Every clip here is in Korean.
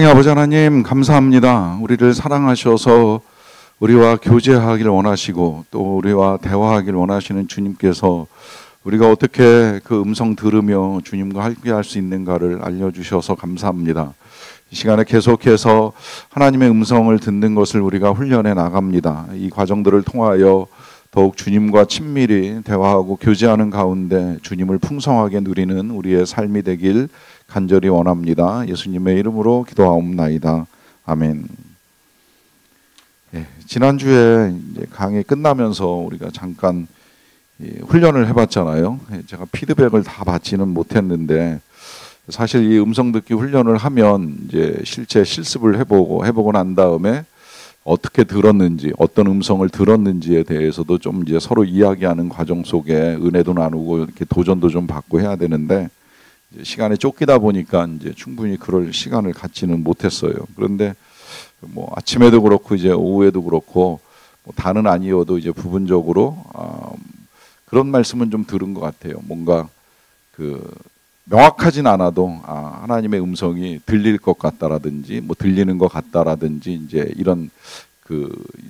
아버지 하나님 감사합니다. 우리를 사랑하셔서 우리와 교제하길 원하시고 또 우리와 대화하길 원하시는 주님께서 우리가 어떻게 그 음성 들으며 주님과 함께할 수 있는가를 알려주셔서 감사합니다. 이 시간에 계속해서 하나님의 음성을 듣는 것을 우리가 훈련해 나갑니다. 이 과정들을 통하여 더욱 주님과 친밀히 대화하고 교제하는 가운데 주님을 풍성하게 누리는 우리의 삶이 되길 간절히 원합니다. 예수님의 이름으로 기도하옵나이다. 아멘. 지난주에 이제 강의 끝나면서 우리가 잠깐 훈련을 해봤잖아요. 제가 피드백을 다 받지는 못했는데 사실 이 음성 듣기 훈련을 하면 이제 실제 실습을 해보고 난 다음에 어떻게 들었는지, 어떤 음성을 들었는지에 대해서도 좀 이제 서로 이야기하는 과정 속에 은혜도 나누고 이렇게 도전도 좀 받고 해야 되는데 시간에 쫓기다 보니까 이제 충분히 그럴 시간을 갖지는 못했어요. 그런데 뭐 아침에도 그렇고 이제 오후에도 그렇고 뭐 다는 아니어도 이제 부분적으로 그런 말씀은 좀 들은 것 같아요. 뭔가 명확하진 않아도 하나님의 음성이 들릴 것 같다라든지 뭐 들리는 것 같다라든지 이제 이런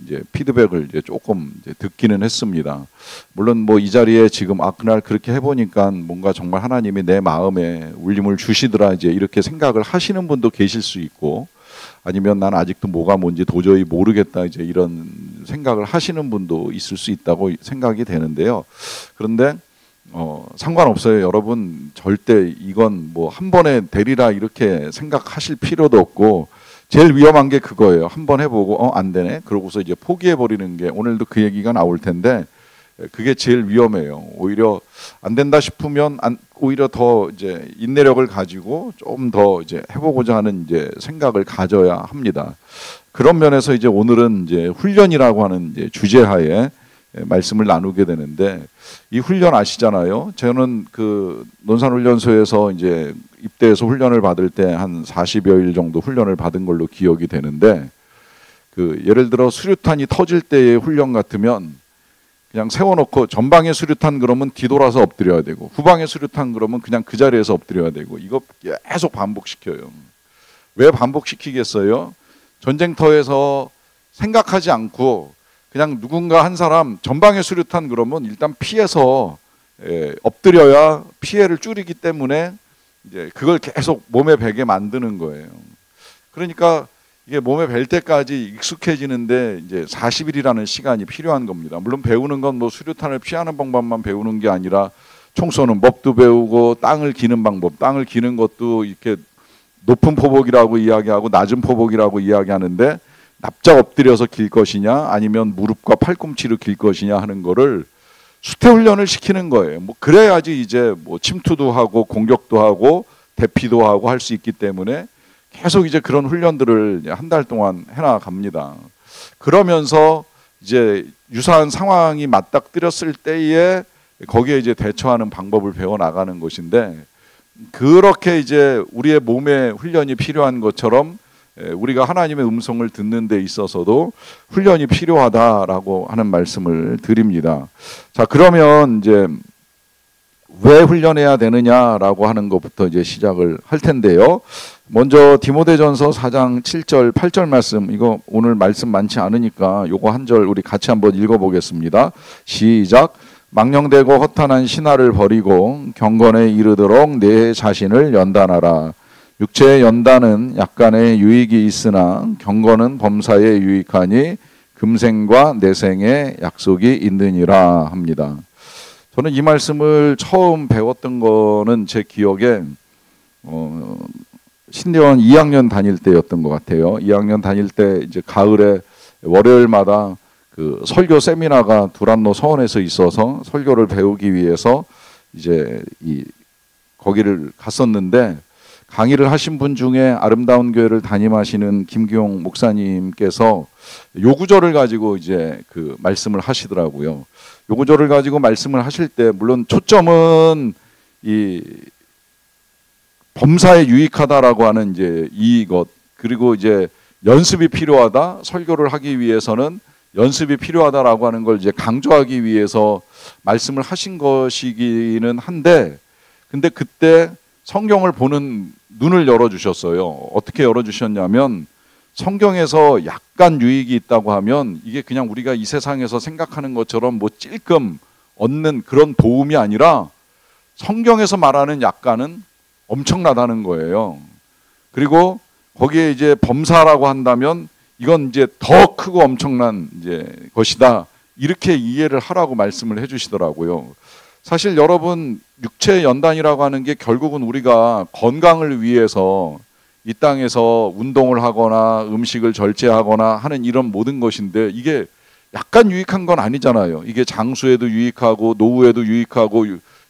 이제 피드백을 이제 조금 이제 듣기는 했습니다. 물론 뭐 이 자리에 지금 그날 그렇게 해보니까 뭔가 정말 하나님이 내 마음에 울림을 주시더라 이제 이렇게 생각을 하시는 분도 계실 수 있고 아니면 난 아직도 뭐가 뭔지 도저히 모르겠다 이제 이런 생각을 하시는 분도 있을 수 있다고 생각이 되는데요. 그런데 상관없어요. 여러분 절대 이건 뭐 한 번에 되리라 이렇게 생각하실 필요도 없고 제일 위험한 게 그거예요. 한번 해보고 안 되네. 그러고서 이제 포기해버리는 게 오늘도 그 얘기가 나올 텐데 그게 제일 위험해요. 오히려 안 된다 싶으면 오히려 더 이제 인내력을 가지고 좀 더 이제 해보고자 하는 이제 생각을 가져야 합니다. 그런 면에서 이제 오늘은 이제 훈련이라고 하는 이제 주제하에 말씀을 나누게 되는데 이 훈련 아시잖아요. 저는 그 논산훈련소에서 이제 입대해서 훈련을 받을 때 한 40여일 정도 훈련을 받은 걸로 기억이 되는데 예를 들어 수류탄이 터질 때의 훈련 같으면 그냥 세워놓고 전방에 수류탄 그러면 뒤돌아서 엎드려야 되고 후방에 수류탄 그러면 그냥 그 자리에서 엎드려야 되고 이거 계속 반복시켜요. 왜 반복시키겠어요? 전쟁터에서 생각하지 않고 그냥 누군가 한 사람 전방에 수류탄 그러면 일단 피해서 엎드려야 피해를 줄이기 때문에 이제 그걸 계속 몸에 배게 만드는 거예요. 그러니까 이게 몸에 뵐 때까지 익숙해지는데 이제 40일이라는 시간이 필요한 겁니다. 물론 배우는 건 뭐 수류탄을 피하는 방법만 배우는 게 아니라 총 쏘는 법도 배우고 땅을 기는 방법, 땅을 기는 것도 이렇게 높은 포복이라고 이야기하고 낮은 포복이라고 이야기하는데 납작 엎드려서 길 것이냐 아니면 무릎과 팔꿈치로 길 것이냐 하는 거를 수태 훈련을 시키는 거예요. 뭐 그래야지 이제 뭐 침투도 하고 공격도 하고 대피도 하고 할 수 있기 때문에 계속 이제 그런 훈련들을 한 달 동안 해나갑니다. 그러면서 이제 유사한 상황이 맞닥뜨렸을 때에 거기에 이제 대처하는 방법을 배워 나가는 것인데 그렇게 이제 우리의 몸에 훈련이 필요한 것처럼 우리가 하나님의 음성을 듣는 데 있어서도 훈련이 필요하다라고 하는 말씀을 드립니다. 자, 그러면 이제 왜 훈련해야 되느냐라고 하는 것부터 이제 시작을 할 텐데요. 먼저 디모데전서 4장 7절 8절 말씀, 이거 오늘 말씀 많지 않으니까 요거 한 절 우리 같이 한번 읽어보겠습니다. 시작. 망령되고 허탄한 신화를 버리고 경건에 이르도록 내 자신을 연단하라. 육체의 연단은 약간의 유익이 있으나 경건은 범사에 유익하니 금생과 내생의 약속이 있느니라 합니다. 저는 이 말씀을 처음 배웠던 거는 제 기억에 신대원 2학년 다닐 때였던 것 같아요. 2학년 다닐 때 이제 가을에 월요일마다 그 설교 세미나가 두란노 서원에서 있어서 설교를 배우기 위해서 이제 거기를 갔었는데 강의를 하신 분 중에 아름다운 교회를 담임하시는 김기용 목사님께서 요 구절을 가지고 이제 그 말씀을 하시더라고요. 요 구절을 가지고 말씀을 하실 때 물론 초점은 이 범사에 유익하다라고 하는 이제 이것 그리고 이제 연습이 필요하다. 설교를 하기 위해서는 연습이 필요하다라고 하는 걸 이제 강조하기 위해서 말씀을 하신 것이기는 한데 근데 그때 성경을 보는 눈을 열어주셨어요. 어떻게 열어주셨냐면 성경에서 약간 유익이 있다고 하면 이게 그냥 우리가 이 세상에서 생각하는 것처럼 뭐 찔끔 얻는 그런 도움이 아니라 성경에서 말하는 약간은 엄청나다는 거예요. 그리고 거기에 이제 범사라고 한다면 이건 이제 더 크고 엄청난 이제 것이다. 이렇게 이해를 하라고 말씀을 해주시더라고요. 사실 여러분 육체 연단이라고 하는 게 결국은 우리가 건강을 위해서 이 땅에서 운동을 하거나 음식을 절제하거나 하는 이런 모든 것인데 이게 약간 유익한 건 아니잖아요. 이게 장수에도 유익하고 노후에도 유익하고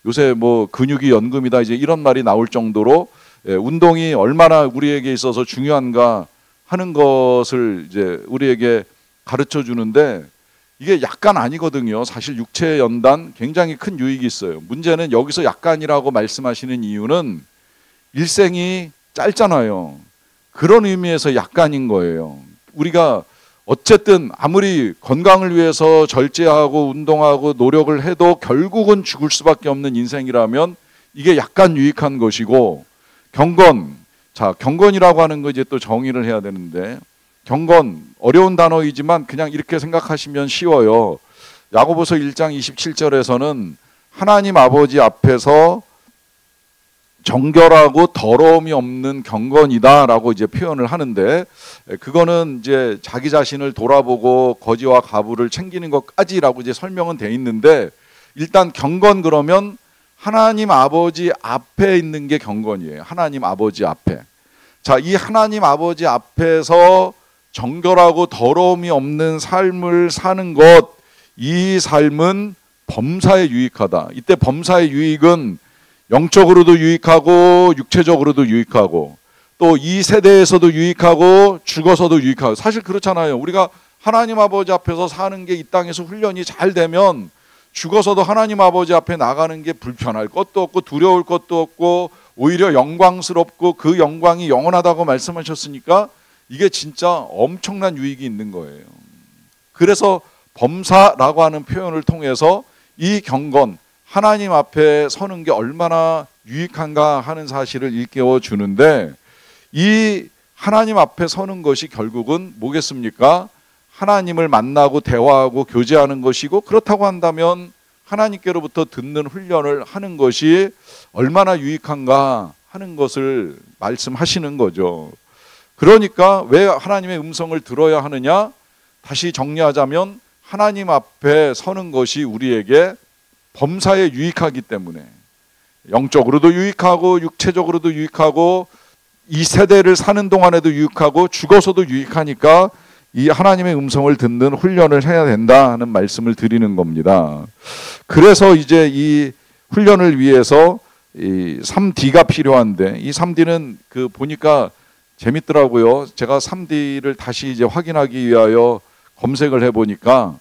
요새 뭐 근육이 연금이다 이제 이런 말이 나올 정도로 운동이 얼마나 우리에게 있어서 중요한가 하는 것을 이제 우리에게 가르쳐 주는데 이게 약간 아니거든요. 사실 육체 연단 굉장히 큰 유익이 있어요. 문제는 여기서 약간이라고 말씀하시는 이유는 일생이 짧잖아요. 그런 의미에서 약간인 거예요. 우리가 어쨌든 아무리 건강을 위해서 절제하고 운동하고 노력을 해도 결국은 죽을 수밖에 없는 인생이라면 이게 약간 유익한 것이고 경건, 자 경건이라고 하는 거 이제 또 정의를 해야 되는데 경건 어려운 단어이지만 그냥 이렇게 생각하시면 쉬워요. 야고보서 1장 27절에서는 하나님 아버지 앞에서 정결하고 더러움이 없는 경건이다라고 이제 표현을 하는데 그거는 이제 자기 자신을 돌아보고 거지와 가부를 챙기는 것까지라고 이제 설명은 돼 있는데 일단 경건 그러면 하나님 아버지 앞에 있는 게 경건이에요. 하나님 아버지 앞에. 자, 이 하나님 아버지 앞에서 정결하고 더러움이 없는 삶을 사는 것, 이 삶은 범사에 유익하다. 이때 범사의 유익은 영적으로도 유익하고 육체적으로도 유익하고 또 이 세대에서도 유익하고 죽어서도 유익하고 사실 그렇잖아요. 우리가 하나님 아버지 앞에서 사는 게 이 땅에서 훈련이 잘 되면 죽어서도 하나님 아버지 앞에 나가는 게 불편할 것도 없고 두려울 것도 없고 오히려 영광스럽고 그 영광이 영원하다고 말씀하셨으니까 이게 진짜 엄청난 유익이 있는 거예요. 그래서 범사라고 하는 표현을 통해서 이 경건 하나님 앞에 서는 게 얼마나 유익한가 하는 사실을 일깨워 주는데 이 하나님 앞에 서는 것이 결국은 뭐겠습니까? 하나님을 만나고 대화하고 교제하는 것이고 그렇다고 한다면 하나님께로부터 듣는 훈련을 하는 것이 얼마나 유익한가 하는 것을 말씀하시는 거죠. 그러니까 왜 하나님의 음성을 들어야 하느냐? 다시 정리하자면 하나님 앞에 서는 것이 우리에게 범사에 유익하기 때문에 영적으로도 유익하고 육체적으로도 유익하고 이 세대를 사는 동안에도 유익하고 죽어서도 유익하니까 이 하나님의 음성을 듣는 훈련을 해야 된다는 말씀을 드리는 겁니다. 그래서 이제 이 훈련을 위해서 이 3D가 필요한데 이 3D는 그 보니까 재밌더라고요. 제가 3D를 다시 이제 확인하기 위하여 검색을 해보니까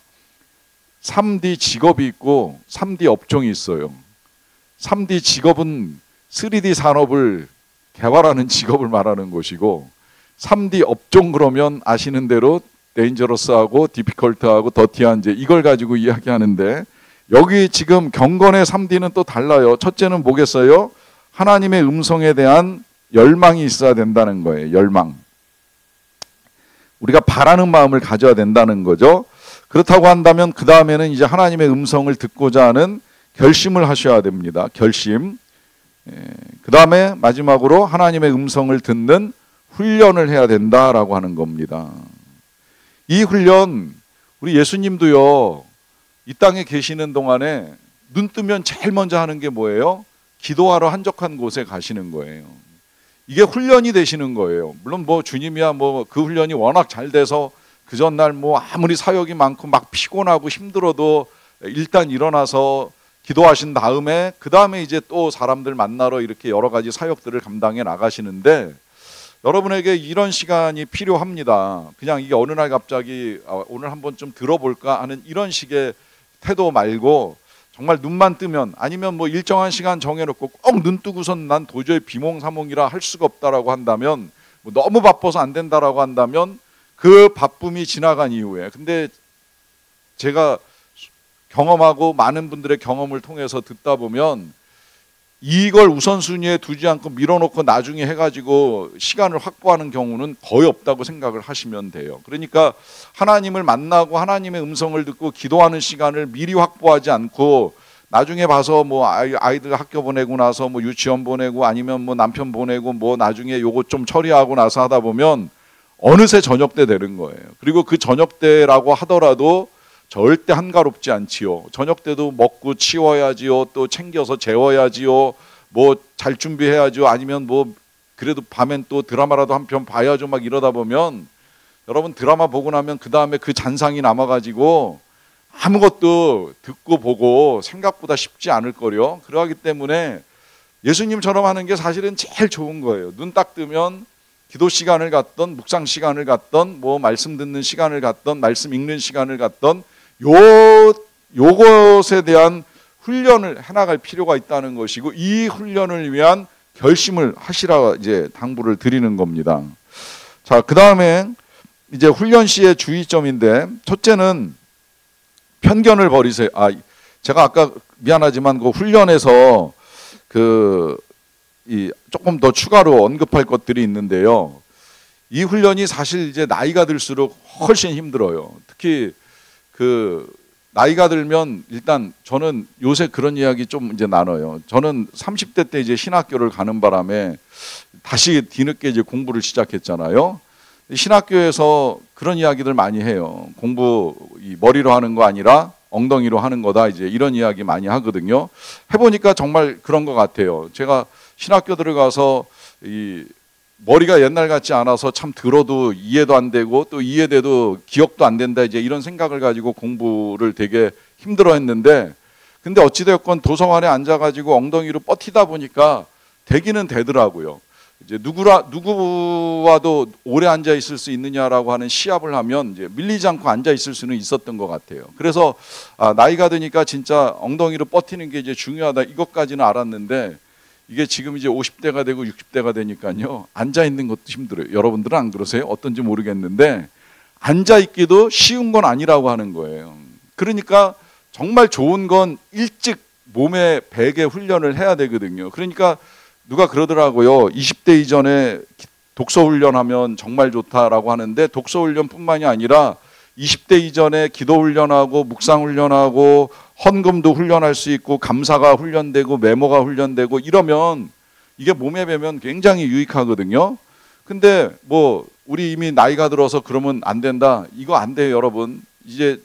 3D 직업이 있고 3D 업종이 있어요. 3D 직업은 3D 산업을 개발하는 직업을 말하는 것이고 3D 업종 그러면 아시는 대로 데인저러스하고 디피컬트하고 더티한 이제 이걸 가지고 이야기하는데 여기 지금 경건의 3D는 또 달라요. 첫째는 뭐겠어요? 하나님의 음성에 대한 열망이 있어야 된다는 거예요. 열망. 우리가 바라는 마음을 가져야 된다는 거죠. 그렇다고 한다면 그 다음에는 이제 하나님의 음성을 듣고자 하는 결심을 하셔야 됩니다. 결심. 그 다음에 마지막으로 하나님의 음성을 듣는 훈련을 해야 된다라고 하는 겁니다. 이 훈련 우리 예수님도요. 이 땅에 계시는 동안에 눈 뜨면 제일 먼저 하는 게 뭐예요? 기도하러 한적한 곳에 가시는 거예요. 이게 훈련이 되시는 거예요. 물론 뭐 주님이야 뭐 그 훈련이 워낙 잘 돼서 그 전날 뭐 아무리 사역이 많고 막 피곤하고 힘들어도 일단 일어나서 기도하신 다음에 그 다음에 이제 또 사람들 만나러 이렇게 여러 가지 사역들을 감당해 나가시는데 여러분에게 이런 시간이 필요합니다. 그냥 이게 어느 날 갑자기 오늘 한번 좀 들어볼까 하는 이런 식의 태도 말고 정말 눈만 뜨면 아니면 뭐 일정한 시간 정해놓고 꼭 눈 뜨고선 난 도저히 비몽사몽이라 할 수가 없다라고 한다면 뭐 너무 바빠서 안 된다라고 한다면 그 바쁨이 지나간 이후에 근데 제가 경험하고 많은 분들의 경험을 통해서 듣다 보면 이걸 우선순위에 두지 않고 밀어놓고 나중에 해가지고 시간을 확보하는 경우는 거의 없다고 생각을 하시면 돼요. 그러니까 하나님을 만나고 하나님의 음성을 듣고 기도하는 시간을 미리 확보하지 않고 나중에 봐서 뭐 아이들 학교 보내고 나서 뭐 유치원 보내고 아니면 뭐 남편 보내고 뭐 나중에 요거 좀 처리하고 나서 하다 보면 어느새 저녁 때 되는 거예요. 그리고 그 저녁 때라고 하더라도 절대 한가롭지 않지요. 저녁 때도 먹고 치워야지요. 또 챙겨서 재워야지요. 뭐 잘 준비해야죠. 아니면 뭐 그래도 밤엔 또 드라마라도 한 편 봐야죠. 막 이러다 보면 여러분 드라마 보고 나면 그 다음에 그 잔상이 남아가지고 아무것도 듣고 보고 생각보다 쉽지 않을 거요. 그러기 때문에 예수님처럼 하는 게 사실은 제일 좋은 거예요. 눈 딱 뜨면 기도 시간을 갖던 묵상 시간을 갖던 뭐 말씀 듣는 시간을 갖던 말씀 읽는 시간을 갖던 요것에 대한 훈련을 해나갈 필요가 있다는 것이고 이 훈련을 위한 결심을 하시라 이제 당부를 드리는 겁니다. 자, 그 다음에 이제 훈련 시의 주의점인데 첫째는 편견을 버리세요. 제가 아까 미안하지만 그 훈련에서 조금 더 추가로 언급할 것들이 있는데요. 이 훈련이 사실 이제 나이가 들수록 훨씬 힘들어요. 특히 나이가 들면 일단 저는 요새 그런 이야기 좀 이제 나눠요. 저는 30대 때 이제 신학교를 가는 바람에 다시 뒤늦게 이제 공부를 시작했잖아요. 신학교에서 그런 이야기들 많이 해요. 공부 머리로 하는 거 아니라 엉덩이로 하는 거다. 이제 이런 이야기 많이 하거든요. 해보니까 정말 그런 것 같아요. 제가 신학교 들어가서 머리가 옛날 같지 않아서 참 들어도 이해도 안 되고 또 이해돼도 기억도 안 된다. 이제 이런 생각을 가지고 공부를 되게 힘들어했는데 근데 어찌되었건 도서관에 앉아가지고 엉덩이로 버티다 보니까 되기는 되더라고요. 이제 누구와도 오래 앉아 있을 수 있느냐라고 하는 시합을 하면 이제 밀리지 않고 앉아 있을 수는 있었던 것 같아요. 그래서 나이가 드니까 진짜 엉덩이로 버티는 게 이제 중요하다 이것까지는 알았는데 이게 지금 이제 50대가 되고 60대가 되니까요 앉아 있는 것도 힘들어요. 여러분들은 안 그러세요? 어떤지 모르겠는데 앉아 있기도 쉬운 건 아니라고 하는 거예요. 그러니까 정말 좋은 건 일찍 몸에 배게 훈련을 해야 되거든요. 그러니까 누가 그러더라고요. 20대 이전에 독서 훈련하면 정말 좋다라고 하는데 독서 훈련뿐만이 아니라 20대 이전에 기도 훈련하고 묵상 훈련하고 헌금도 훈련할 수 있고 감사가 훈련되고 메모가 훈련되고 이러면 이게 몸에 배면 굉장히 유익하거든요. 근데 뭐 우리 이미 나이가 들어서 그러면 안 된다. 이거 안 돼요, 여러분.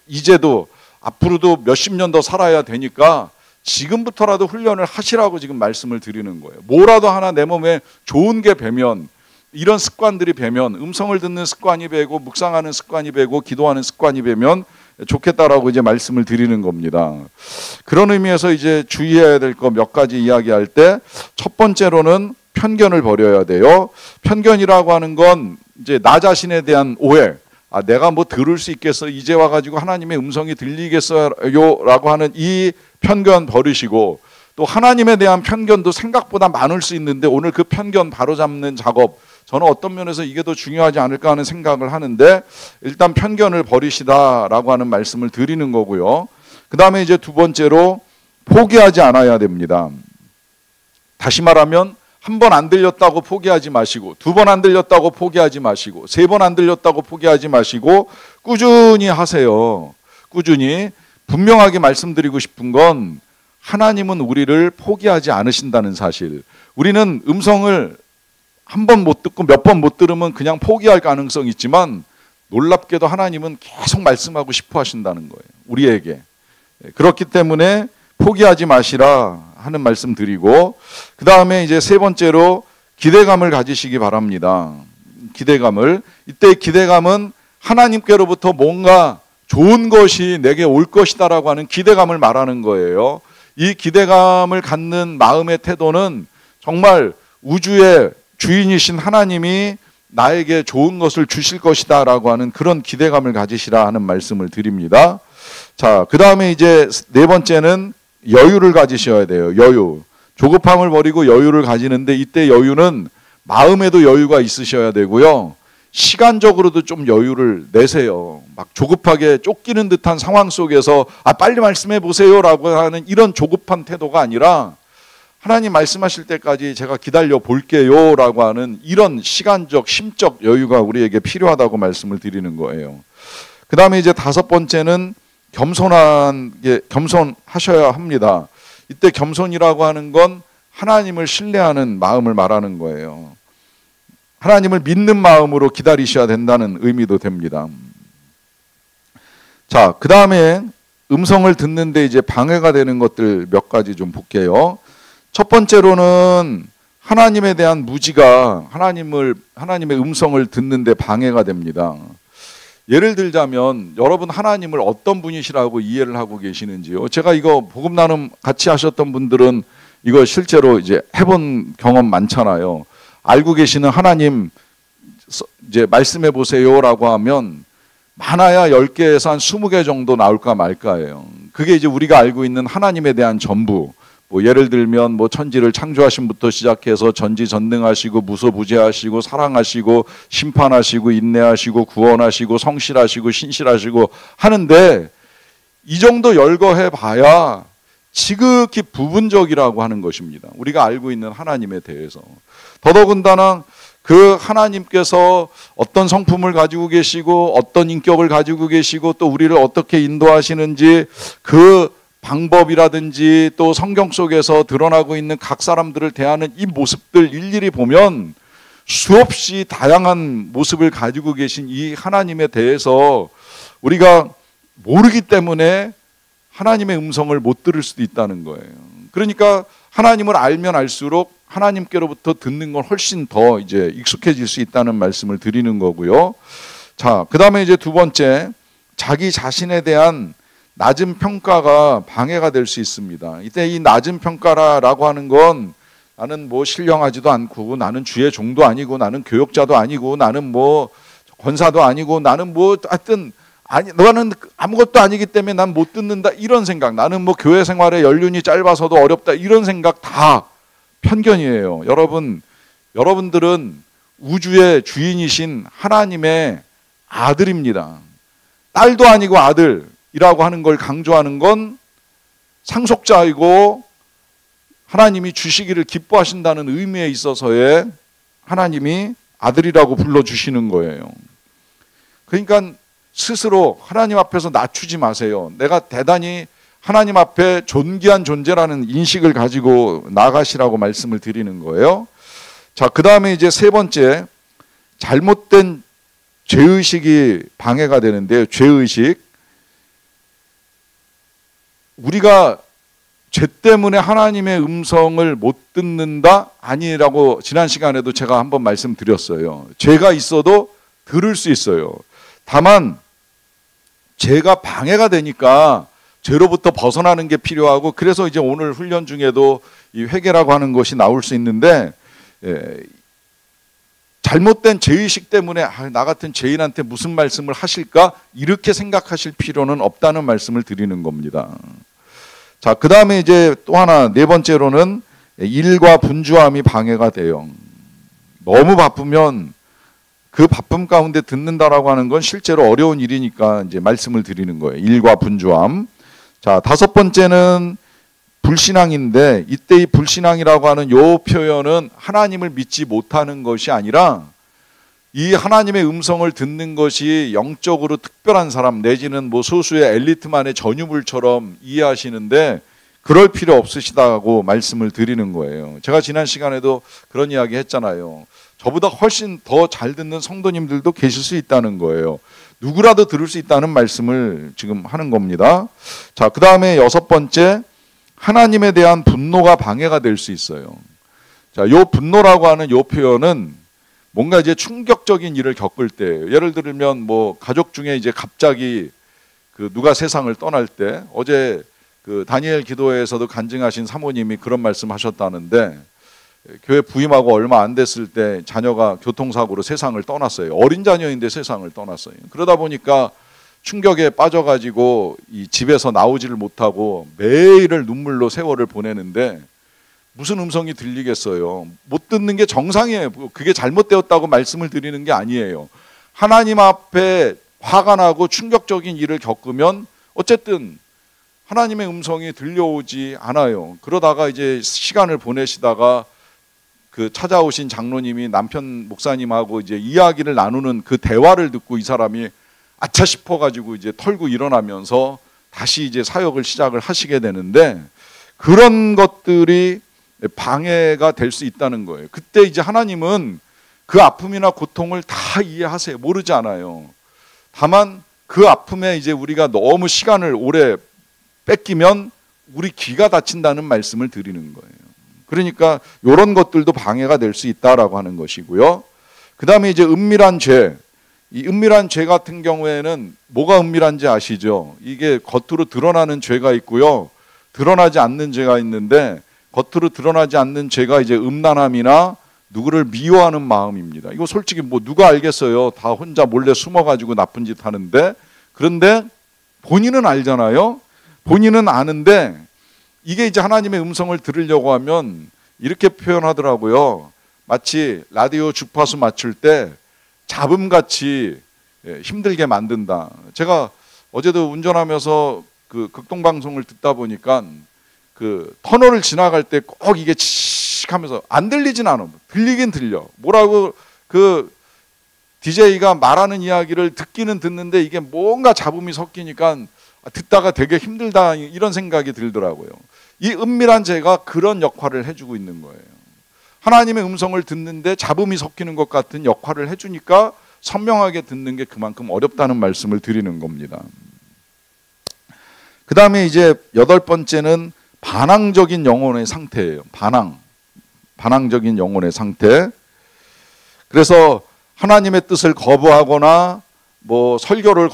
이제도 앞으로도 몇십 년 더 살아야 되니까 지금부터라도 훈련을 하시라고 지금 말씀을 드리는 거예요. 뭐라도 하나 내 몸에 좋은 게 배면 이런 습관들이 배면 음성을 듣는 습관이 배고 묵상하는 습관이 배고 기도하는 습관이 배면 좋겠다라고 이제 말씀을 드리는 겁니다. 그런 의미에서 이제 주의해야 될 거 몇 가지 이야기할 때 첫 번째로는 편견을 버려야 돼요. 편견이라고 하는 건 이제 나 자신에 대한 오해. 내가 뭐 들을 수 있겠어? 이제 와가지고 하나님의 음성이 들리겠어요라고 하는 이 편견 버리시고 또 하나님에 대한 편견도 생각보다 많을 수 있는데 오늘 그 편견 바로잡는 작업 저는 어떤 면에서 이게 더 중요하지 않을까 하는 생각을 하는데 일단 편견을 버리시다라고 하는 말씀을 드리는 거고요. 그 다음에 이제 두 번째로 포기하지 않아야 됩니다. 다시 말하면 한 번 안 들렸다고 포기하지 마시고 두 번 안 들렸다고 포기하지 마시고 세 번 안 들렸다고 포기하지 마시고 꾸준히 하세요. 꾸준히. 분명하게 말씀드리고 싶은 건 하나님은 우리를 포기하지 않으신다는 사실. 우리는 음성을 한 번 못 듣고 몇 번 못 들으면 그냥 포기할 가능성이 있지만 놀랍게도 하나님은 계속 말씀하고 싶어 하신다는 거예요. 우리에게. 그렇기 때문에 포기하지 마시라 하는 말씀 드리고 그 다음에 이제 세 번째로 기대감을 가지시기 바랍니다. 기대감을. 이때 기대감은 하나님께로부터 뭔가 좋은 것이 내게 올 것이다라고 하는 기대감을 말하는 거예요. 이 기대감을 갖는 마음의 태도는 정말 우주의 주인이신 하나님이 나에게 좋은 것을 주실 것이다라고 하는 그런 기대감을 가지시라 하는 말씀을 드립니다. 자, 그 다음에 이제 네 번째는 여유를 가지셔야 돼요. 여유. 조급함을 버리고 여유를 가지는데 이때 여유는 마음에도 여유가 있으셔야 되고요. 시간적으로도 좀 여유를 내세요. 막 조급하게 쫓기는 듯한 상황 속에서 빨리 말씀해 보세요라고 하는 이런 조급한 태도가 아니라 하나님 말씀하실 때까지 제가 기다려 볼게요 라고 하는 이런 시간적 심적 여유가 우리에게 필요하다고 말씀을 드리는 거예요. 그 다음에 이제 다섯 번째는 겸손하셔야 합니다. 이때 겸손이라고 하는 건 하나님을 신뢰하는 마음을 말하는 거예요. 하나님을 믿는 마음으로 기다리셔야 된다는 의미도 됩니다. 자, 그 다음에 음성을 듣는데 이제 방해가 되는 것들 몇 가지 좀 볼게요. 첫 번째로는 하나님에 대한 무지가 하나님의 음성을 듣는데 방해가 됩니다. 예를 들자면 여러분 하나님을 어떤 분이시라고 이해를 하고 계시는지요? 제가 이거 복음 나눔 같이 하셨던 분들은 이거 실제로 이제 해본 경험 많잖아요. 알고 계시는 하나님 이제 말씀해 보세요라고 하면 많아야 10개에서 한 20개 정도 나올까 말까예요. 그게 이제 우리가 알고 있는 하나님에 대한 전부. 뭐 예를 들면 뭐 천지를 창조하심부터 시작해서 전지전능하시고 무소부재하시고 사랑하시고 심판하시고 인내하시고 구원하시고 성실하시고 신실하시고 하는데 이 정도 열거해 봐야 지극히 부분적이라고 하는 것입니다. 우리가 알고 있는 하나님에 대해서. 더더군다나 그 하나님께서 어떤 성품을 가지고 계시고 어떤 인격을 가지고 계시고 또 우리를 어떻게 인도하시는지 그 방법이라든지 또 성경 속에서 드러나고 있는 각 사람들을 대하는 이 모습들 일일이 보면 수없이 다양한 모습을 가지고 계신 이 하나님에 대해서 우리가 모르기 때문에 하나님의 음성을 못 들을 수도 있다는 거예요. 그러니까 하나님을 알면 알수록 하나님께로부터 듣는 건 훨씬 더 이제 익숙해질 수 있다는 말씀을 드리는 거고요. 자, 그 다음에 이제 두 번째, 자기 자신에 대한 낮은 평가가 방해가 될 수 있습니다. 이때 이 낮은 평가라고 하는 건 나는 뭐 신령하지도 않고 나는 주의 종도 아니고 나는 교역자도 아니고 나는 뭐 권사도 아니고 나는 뭐 하여튼 아니 너는 아무것도 아니기 때문에 난 못 듣는다 이런 생각, 나는 뭐 교회 생활에 연륜이 짧아서도 어렵다 이런 생각 다 편견이에요. 여러분들은 우주의 주인이신 하나님의 아들입니다. 딸도 아니고 아들이라고 하는 걸 강조하는 건 상속자이고 하나님이 주시기를 기뻐하신다는 의미에 있어서의 하나님이 아들이라고 불러주시는 거예요. 그러니까 스스로 하나님 앞에서 낮추지 마세요. 내가 대단히 하나님 앞에 존귀한 존재라는 인식을 가지고 나가시라고 말씀을 드리는 거예요. 자, 그 다음에 이제 세 번째, 잘못된 죄의식이 방해가 되는데요. 죄의식. 우리가 죄 때문에 하나님의 음성을 못 듣는다? 아니라고 지난 시간에도 제가 한번 말씀드렸어요. 죄가 있어도 들을 수 있어요. 다만 죄가 방해가 되니까 죄로부터 벗어나는 게 필요하고, 그래서 이제 오늘 훈련 중에도 이 회개라고 하는 것이 나올 수 있는데, 잘못된 죄의식 때문에 나 같은 죄인한테 무슨 말씀을 하실까? 이렇게 생각하실 필요는 없다는 말씀을 드리는 겁니다. 자, 그 다음에 이제 또 하나, 네 번째로는 일과 분주함이 방해가 돼요. 너무 바쁘면 그 바쁨 가운데 듣는다라고 하는 건 실제로 어려운 일이니까 이제 말씀을 드리는 거예요. 일과 분주함. 자, 다섯 번째는 불신앙인데, 이때 이 불신앙이라고 하는 요 표현은 하나님을 믿지 못하는 것이 아니라 이 하나님의 음성을 듣는 것이 영적으로 특별한 사람 내지는 뭐 소수의 엘리트만의 전유물처럼 이해하시는데 그럴 필요 없으시다고 말씀을 드리는 거예요. 제가 지난 시간에도 그런 이야기 했잖아요. 저보다 훨씬 더 잘 듣는 성도님들도 계실 수 있다는 거예요. 누구라도 들을 수 있다는 말씀을 지금 하는 겁니다. 자, 그 다음에 여섯 번째, 하나님에 대한 분노가 방해가 될 수 있어요. 자, 요 분노라고 하는 요 표현은 뭔가 이제 충격적인 일을 겪을 때, 예를 들면 뭐 가족 중에 이제 갑자기 그 누가 세상을 떠날 때, 어제 그 다니엘 기도회에서도 간증하신 사모님이 그런 말씀하셨다는데, 교회 부임하고 얼마 안 됐을 때 자녀가 교통사고로 세상을 떠났어요. 어린 자녀인데 세상을 떠났어요. 그러다 보니까 충격에 빠져가지고 이 집에서 나오지를 못하고 매일을 눈물로 세월을 보내는데 무슨 음성이 들리겠어요? 못 듣는 게 정상이에요. 그게 잘못되었다고 말씀을 드리는 게 아니에요. 하나님 앞에 화가 나고 충격적인 일을 겪으면 어쨌든 하나님의 음성이 들려오지 않아요. 그러다가 이제 시간을 보내시다가 그 찾아오신 장로님이 남편 목사님하고 이제 이야기를 나누는 그 대화를 듣고 이 사람이 아차 싶어가지고 이제 털고 일어나면서 다시 이제 사역을 시작을 하시게 되는데, 그런 것들이 방해가 될 수 있다는 거예요. 그때 이제 하나님은 그 아픔이나 고통을 다 이해하세요. 모르지 않아요. 다만 그 아픔에 이제 우리가 너무 시간을 오래 뺏기면 우리 귀가 다친다는 말씀을 드리는 거예요. 그러니까 이런 것들도 방해가 될 수 있다라고 하는 것이고요. 그 다음에 이제 은밀한 죄. 이 은밀한 죄 같은 경우에는 뭐가 은밀한지 아시죠? 이게 겉으로 드러나는 죄가 있고요, 드러나지 않는 죄가 있는데, 겉으로 드러나지 않는 죄가 이제 음란함이나 누구를 미워하는 마음입니다. 이거 솔직히 뭐 누가 알겠어요? 다 혼자 몰래 숨어가지고 나쁜 짓 하는데, 그런데 본인은 알잖아요. 본인은 아는데 이게 이제 하나님의 음성을 들으려고 하면 이렇게 표현하더라고요. 마치 라디오 주파수 맞출 때 잡음같이 힘들게 만든다. 제가 어제도 운전하면서 그 극동방송을 듣다 보니까 그 터널을 지나갈 때 꼭 이게 칙 하면서 안 들리진 않아. 들리긴 들려. 뭐라고 그 DJ가 말하는 이야기를 듣기는 듣는데 이게 뭔가 잡음이 섞이니까 듣다가 되게 힘들다, 이런 생각이 들더라고요. 이 은밀한 죄가 그런 역할을 해주고 있는 거예요. 하나님의 음성을 듣는데 잡음이 섞이는 것 같은 역할을 해주니까 선명하게 듣는 게 그만큼 어렵다는 말씀을 드리는 겁니다. 그 다음에 이제 8번째는 반항적인 영혼의 상태예요. 반항적인 영혼의 상태. 그래서 하나님의 뜻을 거부하거나 뭐 설교를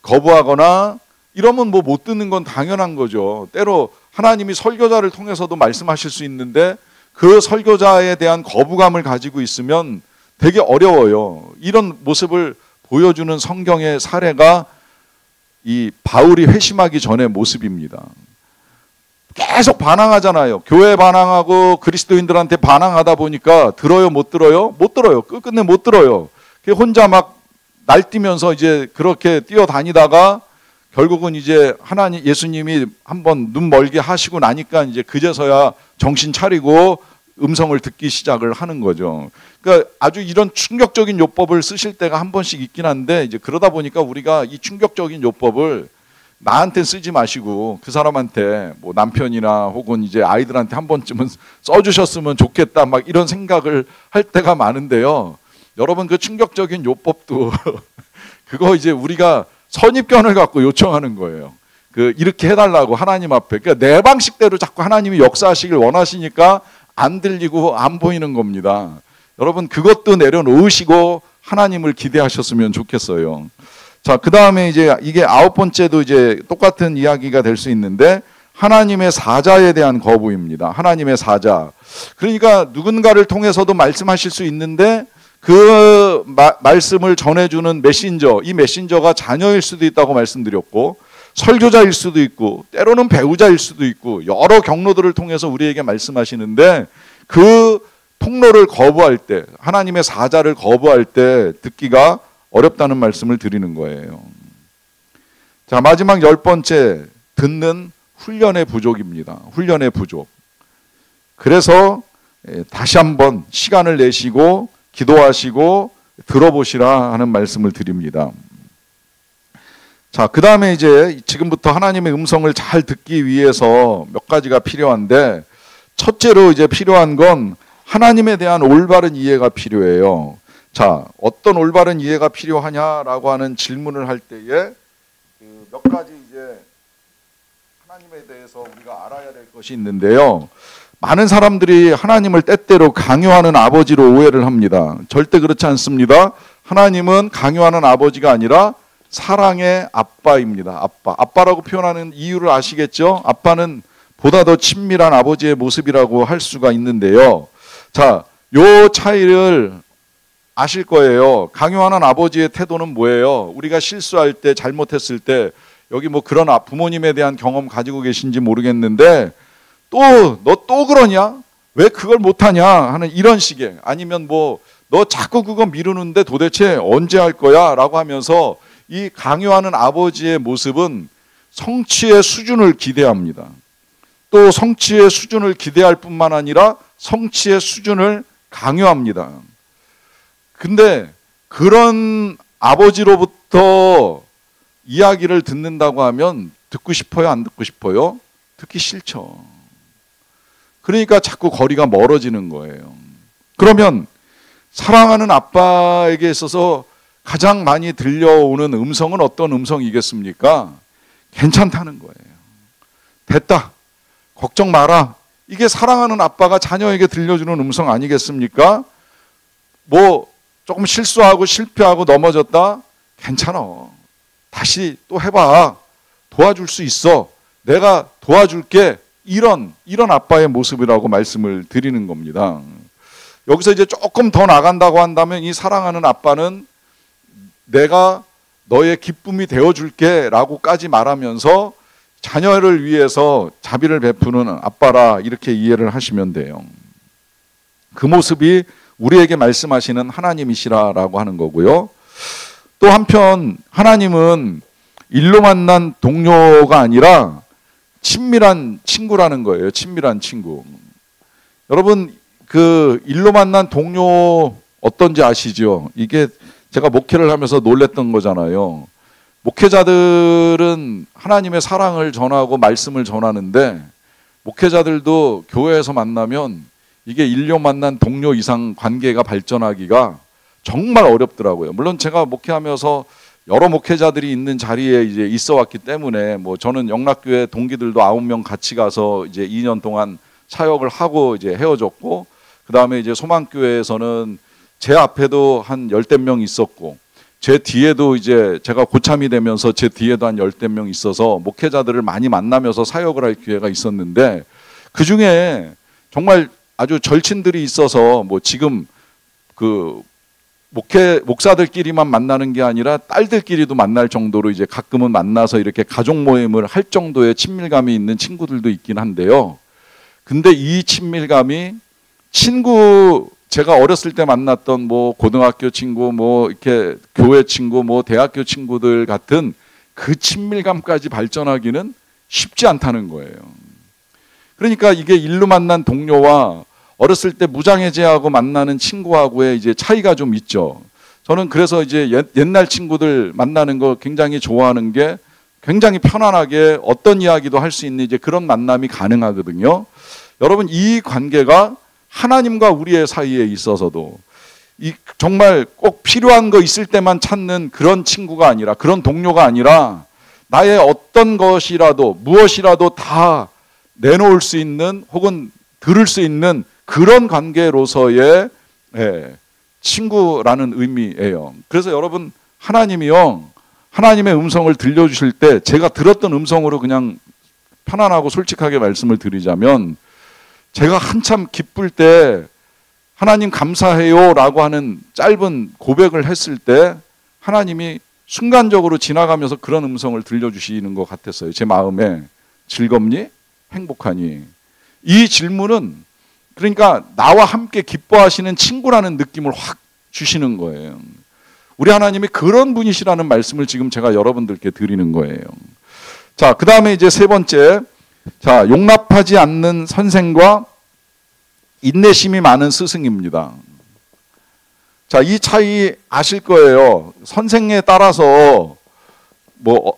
거부하거나 이러면 뭐 못 듣는 건 당연한 거죠. 때로 하나님이 설교자를 통해서도 말씀하실 수 있는데 그 설교자에 대한 거부감을 가지고 있으면 되게 어려워요. 이런 모습을 보여주는 성경의 사례가 이 바울이 회심하기 전의 모습입니다. 계속 반항하잖아요. 교회 반항하고 그리스도인들한테 반항하다 보니까 들어요, 못 들어요? 못 들어요. 끝끝내 못 들어요. 혼자 막 날뛰면서 이제 그렇게 뛰어다니다가 결국은 이제 하나님, 예수님이 한번 눈 멀게 하시고 나니까 이제 그제서야 정신 차리고 음성을 듣기 시작을 하는 거죠. 그러니까 아주 이런 충격적인 요법을 쓰실 때가 한 번씩 있긴 한데, 이제 그러다 보니까 우리가 이 충격적인 요법을 나한테 쓰지 마시고 그 사람한테 뭐 남편이나 혹은 이제 아이들한테 한 번쯤은 써주셨으면 좋겠다, 막 이런 생각을 할 때가 많은데요. 여러분, 그 충격적인 요법도 그거 이제 우리가 선입견을 갖고 요청하는 거예요. 이렇게 해달라고 하나님 앞에. 그러니까 내 방식대로 자꾸 하나님이 역사하시길 원하시니까 안 들리고 안 보이는 겁니다. 여러분, 그것도 내려놓으시고 하나님을 기대하셨으면 좋겠어요. 자, 그 다음에 이제 이게 9번째도 이제 똑같은 이야기가 될 수 있는데, 하나님의 사자에 대한 거부입니다. 하나님의 사자. 그러니까 누군가를 통해서도 말씀하실 수 있는데 그 말씀을 전해주는 메신저, 이 메신저가 자녀일 수도 있다고 말씀드렸고, 설교자일 수도 있고, 때로는 배우자일 수도 있고, 여러 경로들을 통해서 우리에게 말씀하시는데 그 통로를 거부할 때, 하나님의 사자를 거부할 때 듣기가 어렵다는 말씀을 드리는 거예요. 자, 마지막 10번째, 듣는 훈련의 부족입니다. 훈련의 부족. 그래서 다시 한번 시간을 내시고 기도하시고 들어보시라 하는 말씀을 드립니다. 자, 그 다음에 이제 지금부터 하나님의 음성을 잘 듣기 위해서 몇 가지가 필요한데, 첫째로 이제 필요한 건 하나님에 대한 올바른 이해가 필요해요. 자, 어떤 올바른 이해가 필요하냐라고 하는 질문을 할 때에 몇 가지 이제 하나님에 대해서 우리가 알아야 될 것이 있는데요. 많은 사람들이 하나님을 때때로 강요하는 아버지로 오해를 합니다. 절대 그렇지 않습니다. 하나님은 강요하는 아버지가 아니라 사랑의 아빠입니다. 아빠라고 표현하는 이유를 아시겠죠? 아빠는 보다 더 친밀한 아버지의 모습이라고 할 수가 있는데요. 자, 요 차이를 아실 거예요. 강요하는 아버지의 태도는 뭐예요? 우리가 실수할 때, 잘못했을 때, 여기 뭐 그런 부모님에 대한 경험 가지고 계신지 모르겠는데, 너 또 그러냐? 왜 그걸 못하냐? 하는 이런 식의, 아니면 뭐 너 자꾸 그거 미루는데 도대체 언제 할 거야? 라고 하면서 이 강요하는 아버지의 모습은 성취의 수준을 기대합니다. 또 성취의 수준을 기대할 뿐만 아니라 성취의 수준을 강요합니다. 근데 그런 아버지로부터 이야기를 듣는다고 하면 듣고 싶어요? 안 듣고 싶어요? 듣기 싫죠. 그러니까 자꾸 거리가 멀어지는 거예요. 그러면 사랑하는 아빠에게 있어서 가장 많이 들려오는 음성은 어떤 음성이겠습니까? 괜찮다는 거예요. 됐다. 걱정 마라. 이게 사랑하는 아빠가 자녀에게 들려주는 음성 아니겠습니까? 뭐 조금 실수하고 실패하고 넘어졌다. 괜찮아. 다시 또 해봐. 도와줄 수 있어. 내가 도와줄게. 이런 아빠의 모습이라고 말씀을 드리는 겁니다. 여기서 이제 조금 더 나간다고 한다면 이 사랑하는 아빠는 내가 너의 기쁨이 되어줄게 라고까지 말하면서 자녀를 위해서 자비를 베푸는 아빠라 이렇게 이해를 하시면 돼요. 그 모습이 우리에게 말씀하시는 하나님이시라라고 하는 거고요. 또 한편 하나님은 일로 만난 동료가 아니라 친밀한 친구라는 거예요. 친밀한 친구. 여러분 그 일로 만난 동료 어떤지 아시죠? 이게 제가 목회를 하면서 놀랬던 거잖아요. 목회자들은 하나님의 사랑을 전하고 말씀을 전하는데 목회자들도 교회에서 만나면 이게 일로 만난 동료 이상 관계가 발전하기가 정말 어렵더라고요. 물론 제가 목회하면서 여러 목회자들이 있는 자리에 이제 있어 왔기 때문에 뭐 저는 영락교회 동기들도 9명 같이 가서 이제 2년 동안 사역을 하고 이제 헤어졌고 그다음에 이제 소망교회에서는 제 앞에도 한 10대 명 있었고 제 뒤에도 이제 제가 고참이 되면서 제 뒤에도 한 10대 명 있어서 목회자들을 많이 만나면서 사역을 할 기회가 있었는데 그중에 정말 아주 절친들이 있어서 뭐 지금 그 목사들끼리만 만나는 게 아니라 딸들끼리도 만날 정도로 이제 가끔은 만나서 이렇게 가족 모임을 할 정도의 친밀감이 있는 친구들도 있긴 한데요. 근데 이 친밀감이 제가 어렸을 때 만났던 뭐 고등학교 친구, 뭐 이렇게 교회 친구, 뭐 대학교 친구들 같은 그 친밀감까지 발전하기는 쉽지 않다는 거예요. 그러니까 이게 일로 만난 동료와 어렸을 때 무장해제하고 만나는 친구하고의 이제 차이가 좀 있죠. 저는 그래서 이제 옛날 친구들 만나는 거 굉장히 좋아하는 게 굉장히 편안하게 어떤 이야기도 할 수 있는 이제 그런 만남이 가능하거든요. 여러분 이 관계가 하나님과 우리의 사이에 있어서도 정말 꼭 필요한 거 있을 때만 찾는 그런 친구가 아니라 그런 동료가 아니라 나의 어떤 것이라도 무엇이라도 다 내놓을 수 있는 혹은 들을 수 있는 그런 관계로서의 친구라는 의미예요. 그래서 여러분 하나님이요 하나님의 음성을 들려주실 때 제가 들었던 음성으로 그냥 편안하고 솔직하게 말씀을 드리자면 제가 한참 기쁠 때 하나님 감사해요 라고 하는 짧은 고백을 했을 때 하나님이 순간적으로 지나가면서 그런 음성을 들려주시는 것 같았어요. 제 마음에 즐겁니? 행복하니? 이 질문은 그러니까 나와 함께 기뻐하시는 친구라는 느낌을 확 주시는 거예요. 우리 하나님이 그런 분이시라는 말씀을 지금 제가 여러분들께 드리는 거예요. 자, 그 다음에 이제 세 번째. 자, 용납하지 않는 선생과 인내심이 많은 스승입니다. 자, 이 차이 아실 거예요. 선생에 따라서 뭐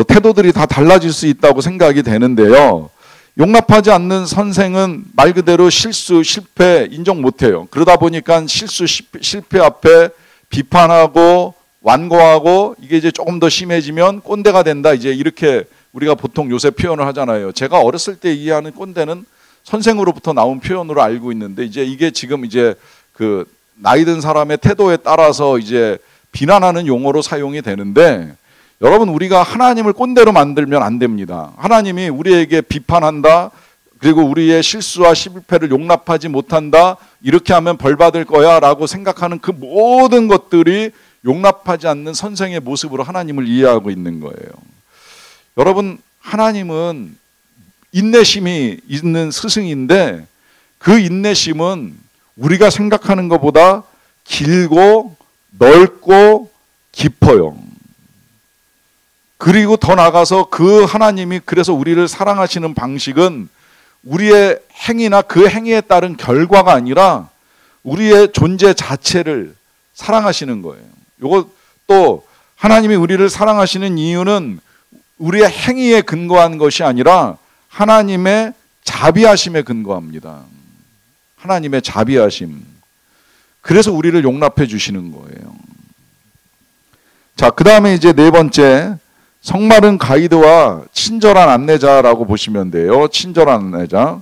태도들이 다 달라질 수 있다고 생각이 되는데요. 용납하지 않는 선생은 말 그대로 실수, 실패 인정 못해요. 그러다 보니까 실수, 실패 앞에 비판하고 완고하고 이게 이제 조금 더 심해지면 꼰대가 된다. 이제 이렇게 우리가 보통 요새 표현을 하잖아요. 제가 어렸을 때 이해하는 꼰대는 선생으로부터 나온 표현으로 알고 있는데 이제 이게 지금 이제 그 나이 든 사람의 태도에 따라서 이제 비난하는 용어로 사용이 되는데 여러분 우리가 하나님을 꼰대로 만들면 안 됩니다. 하나님이 우리에게 비판한다. 그리고 우리의 실수와 실패를 용납하지 못한다. 이렇게 하면 벌 받을 거야 라고 생각하는 그 모든 것들이 용납하지 않는 선생의 모습으로 하나님을 이해하고 있는 거예요. 여러분 하나님은 인내심이 있는 스승인데 그 인내심은 우리가 생각하는 것보다 길고 넓고 깊어요. 그리고 더 나아가서 그 하나님이 그래서 우리를 사랑하시는 방식은 우리의 행위나 그 행위에 따른 결과가 아니라 우리의 존재 자체를 사랑하시는 거예요. 이거 또 하나님이 우리를 사랑하시는 이유는 우리의 행위에 근거한 것이 아니라 하나님의 자비하심에 근거합니다. 하나님의 자비하심. 그래서 우리를 용납해 주시는 거예요. 자, 그 다음에 이제 네 번째, 성마른 가이드와 친절한 안내자라고 보시면 돼요. 친절한 안내자.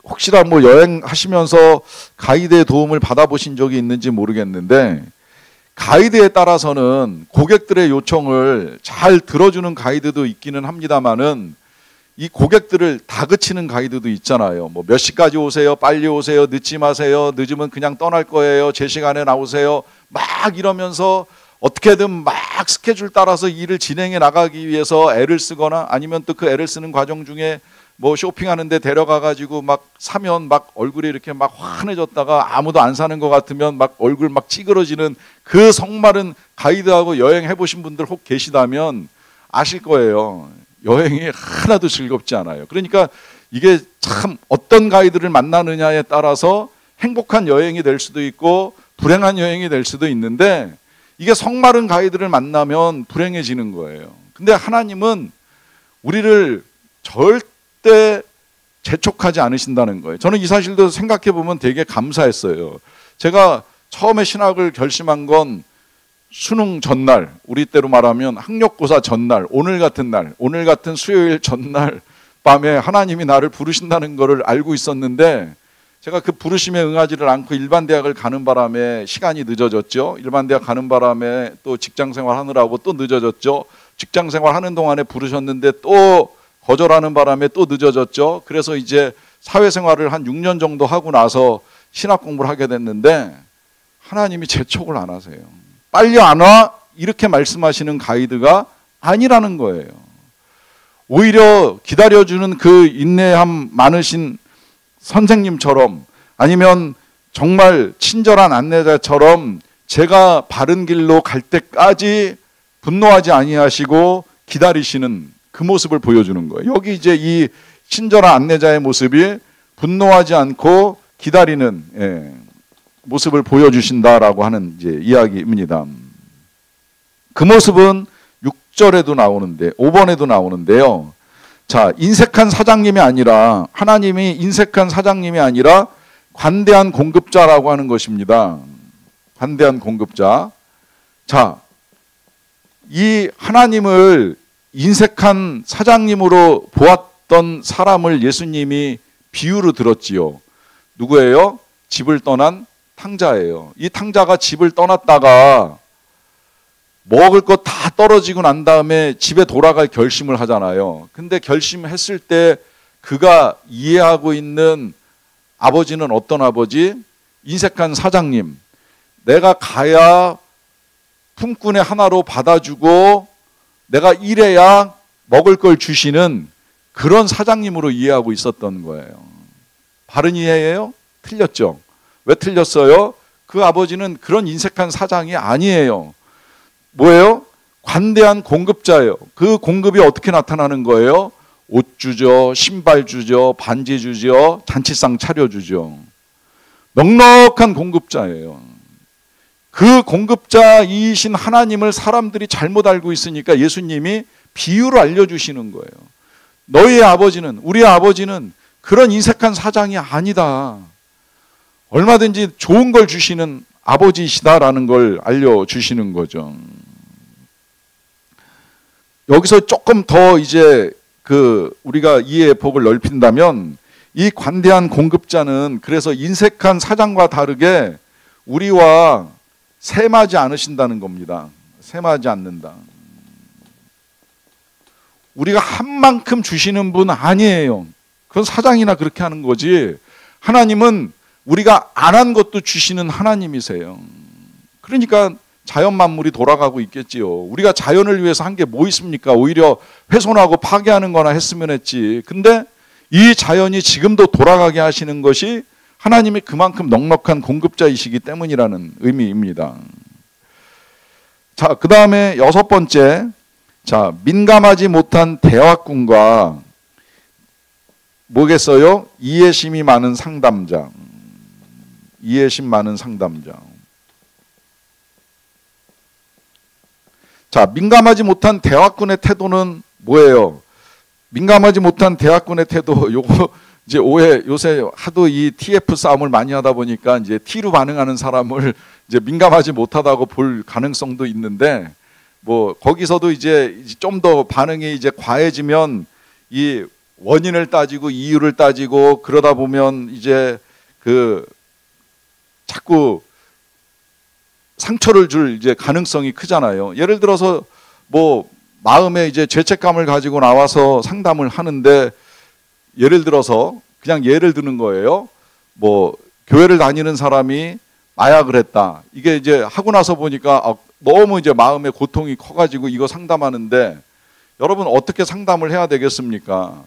혹시나 뭐 여행하시면서 가이드의 도움을 받아보신 적이 있는지 모르겠는데, 가이드에 따라서는 고객들의 요청을 잘 들어주는 가이드도 있기는 합니다만은 이 고객들을 다그치는 가이드도 있잖아요. 뭐 몇 시까지 오세요, 빨리 오세요, 늦지 마세요, 늦으면 그냥 떠날 거예요, 제 시간에 나오세요, 막 이러면서 어떻게든 막 스케줄 따라서 일을 진행해 나가기 위해서 애를 쓰거나 아니면 또 그 애를 쓰는 과정 중에 뭐 쇼핑하는데 데려가가지고 막 사면 막 얼굴이 이렇게 막 환해졌다가 아무도 안 사는 것 같으면 막 얼굴 막 찌그러지는 그 성마른 가이드하고 여행해 보신 분들 혹 계시다면 아실 거예요. 여행이 하나도 즐겁지 않아요. 그러니까 이게 참 어떤 가이드를 만나느냐에 따라서 행복한 여행이 될 수도 있고 불행한 여행이 될 수도 있는데 이게 성마른 가이드를 만나면 불행해지는 거예요. 근데 하나님은 우리를 절대 재촉하지 않으신다는 거예요. 저는 이 사실도 생각해 보면 되게 감사했어요. 제가 처음에 신학을 결심한 건 수능 전날, 우리 때로 말하면 학력고사 전날, 오늘 같은 수요일 전날 밤에 하나님이 나를 부르신다는 것을 알고 있었는데 제가 그 부르심에 응하지를 않고 일반 대학을 가는 바람에 시간이 늦어졌죠. 일반 대학 가는 바람에 또 직장 생활 하느라고 또 늦어졌죠. 직장 생활 하는 동안에 부르셨는데 또 거절하는 바람에 또 늦어졌죠. 그래서 이제 사회생활을 한 6년 정도 하고 나서 신학 공부를 하게 됐는데 하나님이 재촉을 안 하세요. 빨리 안 와? 이렇게 말씀하시는 가이드가 아니라는 거예요. 오히려 기다려주는 그 인내함 많으신 선생님처럼 아니면 정말 친절한 안내자처럼 제가 바른 길로 갈 때까지 분노하지 아니하시고 기다리시는 그 모습을 보여주는 거예요. 여기 이제 이 친절한 안내자의 모습이 분노하지 않고 기다리는 모습을 보여주신다라고 하는 이제 이야기입니다. 그 모습은 6절에도 나오는데 5번에도 나오는데요. 자, 인색한 사장님이 아니라 하나님이 인색한 사장님이 아니라 관대한 공급자라고 하는 것입니다. 관대한 공급자. 자, 이 하나님을 인색한 사장님으로 보았던 사람을 예수님이 비유로 들었지요. 누구예요? 집을 떠난 탕자예요. 이 탕자가 집을 떠났다가 먹을 것 다 떨어지고 난 다음에 집에 돌아갈 결심을 하잖아요. 근데 결심했을 때 그가 이해하고 있는 아버지는 어떤 아버지? 인색한 사장님. 내가 가야 품꾼의 하나로 받아주고 내가 일해야 먹을 걸 주시는 그런 사장님으로 이해하고 있었던 거예요. 바른 이해예요? 틀렸죠. 왜 틀렸어요? 그 아버지는 그런 인색한 사장이 아니에요. 뭐예요? 관대한 공급자예요. 그 공급이 어떻게 나타나는 거예요? 옷 주죠, 신발 주죠, 반지 주죠, 잔치상 차려주죠. 넉넉한 공급자예요. 그 공급자이신 하나님을 사람들이 잘못 알고 있으니까 예수님이 비유로 알려주시는 거예요. 너희의 아버지는, 우리의 아버지는 그런 인색한 사장이 아니다. 얼마든지 좋은 걸 주시는 아버지시다라는 걸 알려주시는 거죠. 여기서 조금 더 이제 우리가 이해의 폭을 넓힌다면 이 관대한 공급자는 그래서 인색한 사장과 다르게 우리와 셈하지 않으신다는 겁니다. 셈하지 않는다. 우리가 한 만큼 주시는 분 아니에요. 그건 사장이나 그렇게 하는 거지. 하나님은 우리가 안 한 것도 주시는 하나님이세요. 그러니까 자연 만물이 돌아가고 있겠지요. 우리가 자연을 위해서 한 게 뭐 있습니까? 오히려 훼손하고 파괴하는 거나 했으면 했지. 근데 이 자연이 지금도 돌아가게 하시는 것이 하나님이 그만큼 넉넉한 공급자이시기 때문이라는 의미입니다. 자, 그 다음에 여섯 번째. 자, 민감하지 못한 대화꾼과 뭐겠어요? 이해심이 많은 상담자. 이해심 많은 상담자. 자, 민감하지 못한 대화꾼의 태도는 뭐예요? 민감하지 못한 대화꾼의 태도, 요거 이제 요새 하도 이 TF 싸움을 많이 하다 보니까 이제 T로 반응하는 사람을 이제 민감하지 못하다고 볼 가능성도 있는데, 뭐 거기서도 이제 좀 더 반응이 이제 과해지면 이 원인을 따지고 이유를 따지고 그러다 보면 이제 그 자꾸 상처를 줄 이제 가능성이 크잖아요. 예를 들어서 뭐 마음에 이제 죄책감을 가지고 나와서 상담을 하는데, 예를 들어서 그냥 예를 드는 거예요. 뭐 교회를 다니는 사람이 마약을 했다. 이게 이제 하고 나서 보니까 너무 이제 마음의 고통이 커가지고 이거 상담하는데, 여러분 어떻게 상담을 해야 되겠습니까?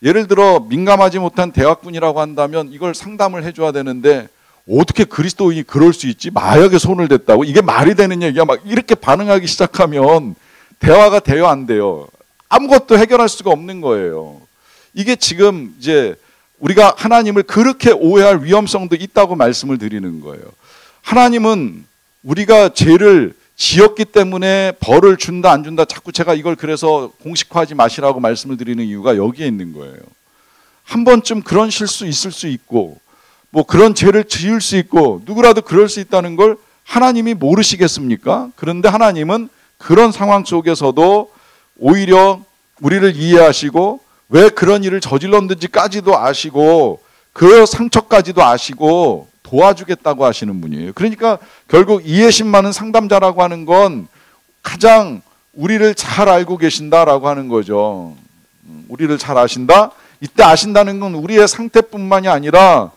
예를 들어 민감하지 못한 대화꾼이라고 한다면 이걸 상담을 해줘야 되는데, 어떻게 그리스도인이 그럴 수 있지? 마약에 손을 댔다고? 이게 말이 되는 얘기야? 막 이렇게 반응하기 시작하면 대화가 돼요, 안 돼요? 아무것도 해결할 수가 없는 거예요. 이게 지금 이제 우리가 하나님을 그렇게 오해할 위험성도 있다고 말씀을 드리는 거예요. 하나님은 우리가 죄를 지었기 때문에 벌을 준다 안 준다, 자꾸 제가 이걸 그래서 공식화하지 마시라고 말씀을 드리는 이유가 여기에 있는 거예요. 한 번쯤 그런 실수 있을 수 있고, 뭐 그런 죄를 지을 수 있고, 누구라도 그럴 수 있다는 걸 하나님이 모르시겠습니까? 그런데 하나님은 그런 상황 속에서도 오히려 우리를 이해하시고 왜 그런 일을 저질렀는지까지도 아시고 그 상처까지도 아시고 도와주겠다고 하시는 분이에요. 그러니까 결국 이해심 많은 상담자라고 하는 건 가장 우리를 잘 알고 계신다라고 하는 거죠. 우리를 잘 아신다? 이때 아신다는 건 우리의 상태뿐만이 아니라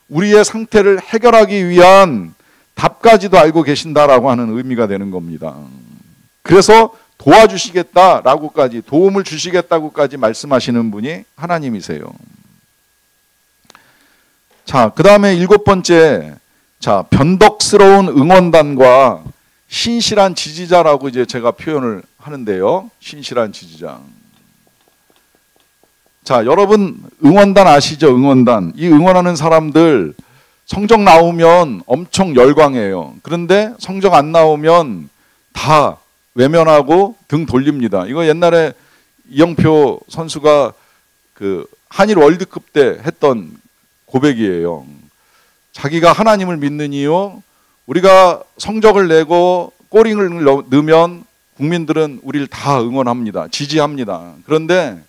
우리의 상태를 해결하기 위한 답까지도 알고 계신다라고 하는 의미가 되는 겁니다. 그래서 도와주시겠다라고까지, 도움을 주시겠다고까지 말씀하시는 분이 하나님이세요. 자, 그 다음에 일곱 번째. 자, 변덕스러운 응원단과 신실한 지지자라고 이제 제가 표현을 하는데요. 신실한 지지자. 자, 여러분 응원단 아시죠? 응원단. 이 응원하는 사람들 성적 나오면 엄청 열광해요. 그런데 성적 안 나오면 다 외면하고 등 돌립니다. 이거 옛날에 이영표 선수가 그 한일 월드컵 때 했던 고백이에요. 자기가 하나님을 믿는 이유, 우리가 성적을 내고 골을 넣으면 국민들은 우리를 다 응원합니다. 지지합니다. 그런데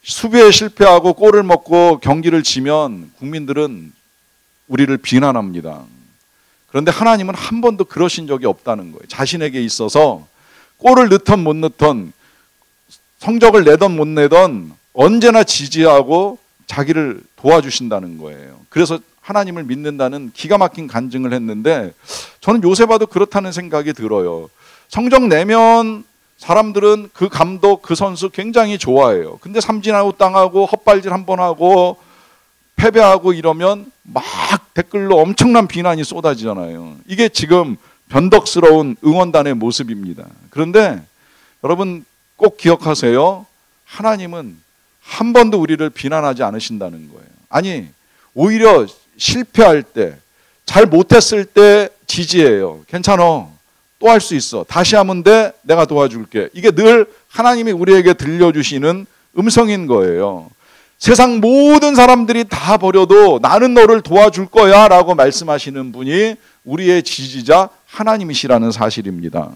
수비에 실패하고 골을 먹고 경기를 지면 국민들은 우리를 비난합니다. 그런데 하나님은 한 번도 그러신 적이 없다는 거예요. 자신에게 있어서 골을 넣던 못 넣던, 성적을 내던 못 내던 언제나 지지하고 자기를 도와주신다는 거예요. 그래서 하나님을 믿는다는 기가 막힌 간증을 했는데, 저는 요새 봐도 그렇다는 생각이 들어요. 성적 내면 사람들은 그 감독, 그 선수 굉장히 좋아해요. 근데 삼진아웃 당하고 헛발질 한번 하고 패배하고 이러면 막 댓글로 엄청난 비난이 쏟아지잖아요. 이게 지금 변덕스러운 응원단의 모습입니다. 그런데 여러분 꼭 기억하세요. 하나님은 한 번도 우리를 비난하지 않으신다는 거예요. 아니, 오히려 실패할 때, 잘 못했을 때 지지해요. 괜찮아. 또 할 수 있어. 다시 하면 돼. 내가 도와줄게. 이게 늘 하나님이 우리에게 들려주시는 음성인 거예요. 세상 모든 사람들이 다 버려도 나는 너를 도와줄 거야 라고 말씀하시는 분이 우리의 지지자 하나님이시라는 사실입니다.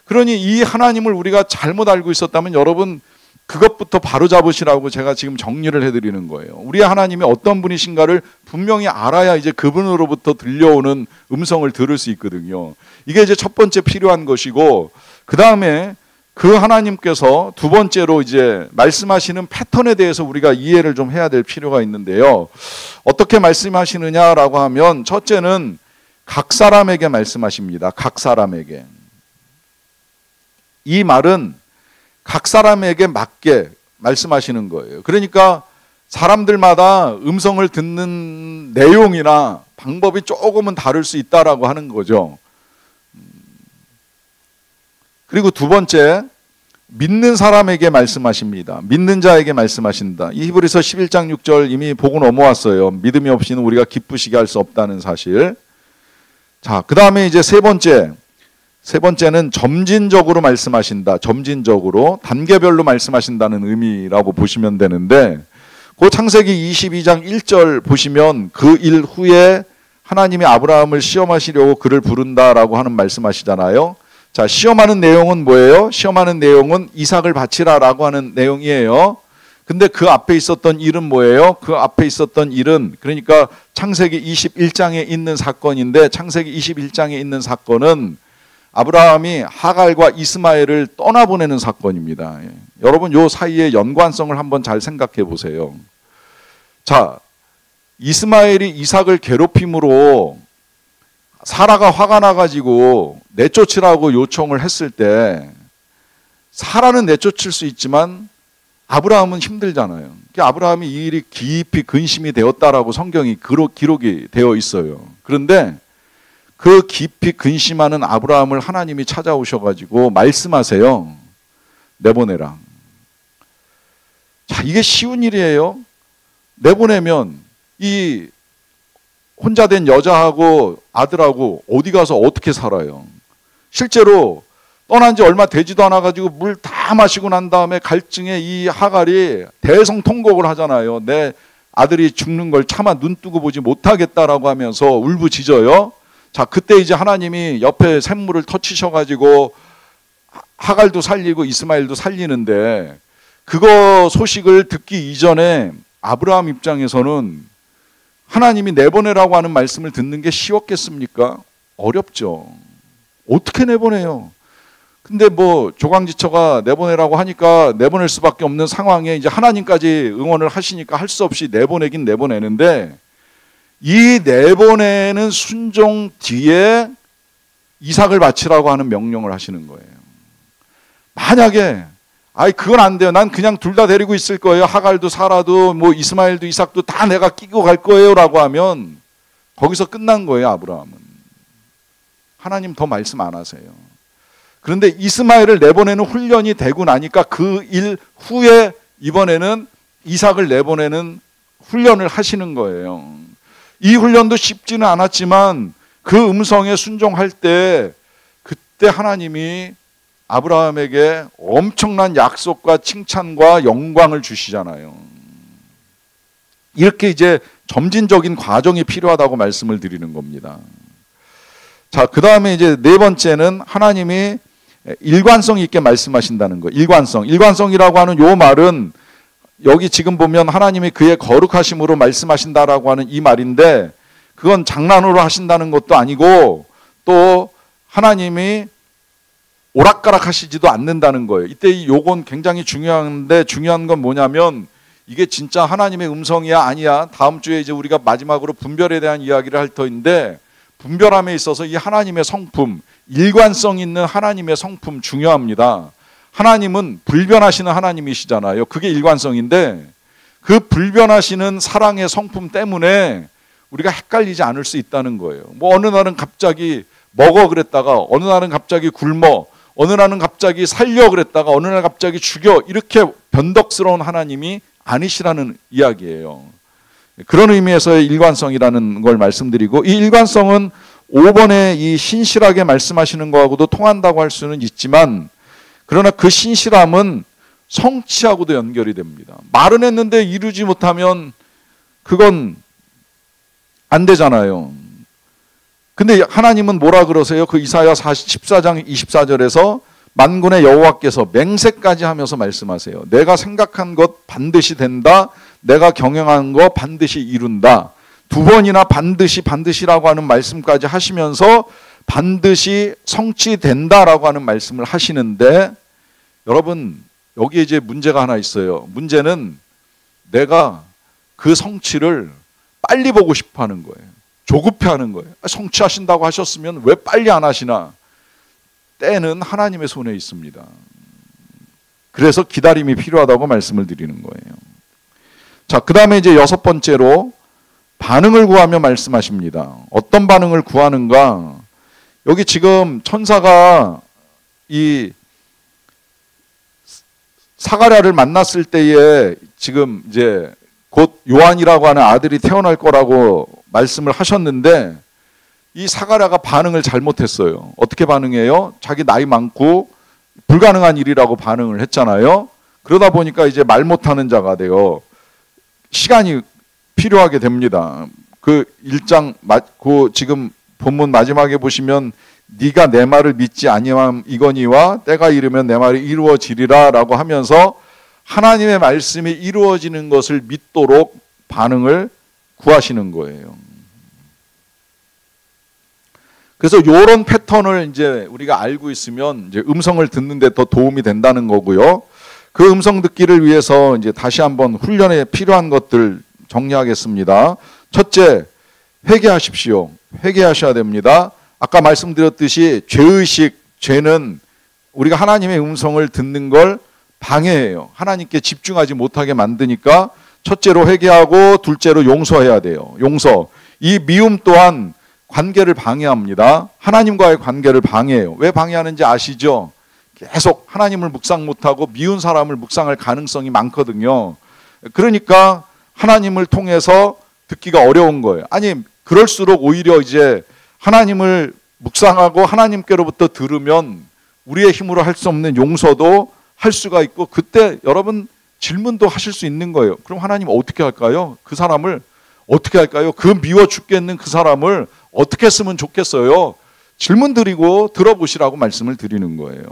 그러니 이 하나님을 우리가 잘못 알고 있었다면 여러분 그것부터 바로 잡으시라고 제가 지금 정리를 해드리는 거예요. 우리의 하나님이 어떤 분이신가를 분명히 알아야 이제 그분으로부터 들려오는 음성을 들을 수 있거든요. 이게 이제 첫 번째 필요한 것이고, 그 다음에 그 하나님께서 두 번째로 이제 말씀하시는 패턴에 대해서 우리가 이해를 좀 해야 될 필요가 있는데요. 어떻게 말씀하시느냐라고 하면 첫째는 각 사람에게 말씀하십니다. 각 사람에게. 이 말은 각 사람에게 맞게 말씀하시는 거예요. 그러니까 사람들마다 음성을 듣는 내용이나 방법이 조금은 다를 수 있다라고 하는 거죠. 그리고 두 번째, 믿는 사람에게 말씀하십니다. 믿는 자에게 말씀하신다. 이 히브리서 11장 6절 이미 보고 넘어왔어요. 믿음이 없이는 우리가 기쁘시게 할 수 없다는 사실. 자, 그 다음에 이제 세 번째는 점진적으로 말씀하신다. 점진적으로 단계별로 말씀하신다는 의미라고 보시면 되는데, 그 창세기 22장 1절 보시면 그 일 후에 하나님이 아브라함을 시험하시려고 그를 부른다라고 하는 말씀하시잖아요. 자, 시험하는 내용은 뭐예요? 시험하는 내용은 이삭을 바치라라고 하는 내용이에요. 근데 그 앞에 있었던 일은 뭐예요? 그 앞에 있었던 일은, 그러니까 창세기 21장에 있는 사건인데, 창세기 21장에 있는 사건은 아브라함이 하갈과 이스마엘을 떠나보내는 사건입니다. 여러분, 요 사이의 연관성을 한번 잘 생각해 보세요. 자, 이스마엘이 이삭을 괴롭힘으로 사라가 화가 나가지고 내쫓으라고 요청을 했을 때, 사라는 내쫓을 수 있지만 아브라함은 힘들잖아요. 아브라함이 이 일이 깊이 근심이 되었다라고 성경이 기록이 되어 있어요. 그런데 그 깊이 근심하는 아브라함을 하나님이 찾아오셔가지고 말씀하세요. 내보내라. 자, 이게 쉬운 일이에요. 내보내면 이 혼자 된 여자하고 아들하고 어디 가서 어떻게 살아요? 실제로 떠난 지 얼마 되지도 않아 가지고 물 다 마시고 난 다음에 갈증에 이 하갈이 대성통곡을 하잖아요. 내 아들이 죽는 걸 차마 눈 뜨고 보지 못하겠다라고 하면서 울부짖어요. 자, 그때 이제 하나님이 옆에 샘물을 터치셔 가지고 하갈도 살리고 이스마엘도 살리는데, 그거 소식을 듣기 이전에 아브라함 입장에서는 하나님이 내보내라고 하는 말씀을 듣는 게 쉬웠겠습니까? 어렵죠. 어떻게 내보내요? 근데 뭐 조강지처가 내보내라고 하니까 내보낼 수밖에 없는 상황에 이제 하나님까지 응원을 하시니까 할 수 없이 내보내긴 내보내는데, 이 내보내는 순종 뒤에 이삭을 바치라고 하는 명령을 하시는 거예요. 만약에 그건 안 돼요. 난 그냥 둘 다 데리고 있을 거예요. 하갈도 사라도 뭐 이스마엘도 이삭도 다 내가 끼고 갈 거예요라고 하면 거기서 끝난 거예요. 아브라함은. 하나님 더 말씀 안 하세요. 그런데 이스마엘을 내보내는 훈련이 되고 나니까 그 일 후에 이번에는 이삭을 내보내는 훈련을 하시는 거예요. 이 훈련도 쉽지는 않았지만 그 음성에 순종할 때, 그때 하나님이 아브라함에게 엄청난 약속과 칭찬과 영광을 주시잖아요. 이렇게 이제 점진적인 과정이 필요하다고 말씀을 드리는 겁니다. 자, 그 다음에 이제 네 번째는 하나님이 일관성 있게 말씀하신다는 거. 일관성이라고 하는 요 말은 여기 지금 보면 하나님이 그의 거룩하심으로 말씀하신다라고 하는 이 말인데, 그건 장난으로 하신다는 것도 아니고 또 하나님이 오락가락 하시지도 않는다는 거예요. 이때 요건 굉장히 중요한데, 중요한 건 뭐냐면 이게 진짜 하나님의 음성이야 아니야, 다음 주에 이제 우리가 마지막으로 분별에 대한 이야기를 할 터인데, 분별함에 있어서 이 하나님의 성품, 일관성 있는 하나님의 성품 중요합니다. 하나님은 불변하시는 하나님이시잖아요. 그게 일관성인데, 그 불변하시는 사랑의 성품 때문에 우리가 헷갈리지 않을 수 있다는 거예요. 뭐 어느 날은 갑자기 먹어 그랬다가 어느 날은 갑자기 굶어, 어느 날은 갑자기 살려 그랬다가 어느 날 갑자기 죽여, 이렇게 변덕스러운 하나님이 아니시라는 이야기예요. 그런 의미에서의 일관성이라는 걸 말씀드리고, 이 일관성은 5번에 이 신실하게 말씀하시는 거하고도 통한다고 할 수는 있지만, 그러나 그 신실함은 성취하고도 연결이 됩니다. 말은 했는데 이루지 못하면 그건 안 되잖아요. 근데 하나님은 뭐라 그러세요? 그 이사야 14장 24절에서 만군의 여호와께서 맹세까지 하면서 말씀하세요. 내가 생각한 것 반드시 된다. 내가 경영한 거 반드시 이룬다. 두 번이나 반드시라고 하는 말씀까지 하시면서 반드시 성취된다라고 하는 말씀을 하시는데, 여러분 여기에 이제 문제가 하나 있어요. 문제는 내가 그 성취를 빨리 보고 싶어 하는 거예요. 조급해하는 거예요. 성취하신다고 하셨으면 왜 빨리 안 하시나? 때는 하나님의 손에 있습니다. 그래서 기다림이 필요하다고 말씀을 드리는 거예요. 자, 그 다음에 이제 6번째로 반응을 구하며 말씀하십니다. 어떤 반응을 구하는가? 여기 지금 천사가 이 사가랴를 만났을 때에 지금 이제 곧 요한이라고 하는 아들이 태어날 거라고 말씀을 하셨는데 이 사가랴가 반응을 잘못했어요. 어떻게 반응해요? 자기 나이 많고 불가능한 일이라고 반응을 했잖아요. 그러다 보니까 이제 말 못하는 자가 돼요. 시간이 필요하게 됩니다. 그 1장 그 지금 본문 마지막에 보시면 네가 내 말을 믿지 아니함 이거니와 때가 이르면 내 말이 이루어지리라 라고 하면서 하나님의 말씀이 이루어지는 것을 믿도록 반응을 구하시는 거예요. 그래서 이런 패턴을 이제 우리가 알고 있으면 이제 음성을 듣는데 더 도움이 된다는 거고요. 그 음성 듣기를 위해서 이제 다시 한번 훈련에 필요한 것들 정리하겠습니다. 첫째, 회개하십시오. 회개하셔야 됩니다. 아까 말씀드렸듯이 죄의식, 죄는 우리가 하나님의 음성을 듣는 걸 방해해요. 하나님께 집중하지 못하게 만드니까 첫째로 회개하고 둘째로 용서해야 돼요. 용서. 이 미움 또한 관계를 방해합니다. 하나님과의 관계를 방해해요. 왜 방해하는지 아시죠? 계속 하나님을 묵상 못하고 미운 사람을 묵상할 가능성이 많거든요. 그러니까 하나님을 통해서 듣기가 어려운 거예요. 아니, 그럴수록 오히려 이제 하나님을 묵상하고 하나님께로부터 들으면 우리의 힘으로 할 수 없는 용서도 할 수가 있고, 그때 여러분 질문도 하실 수 있는 거예요. 그럼 하나님 어떻게 할까요? 그 사람을 어떻게 할까요? 그 미워 죽겠는 그 사람을 어떻게 했으면 좋겠어요? 질문 드리고 들어보시라고 말씀을 드리는 거예요.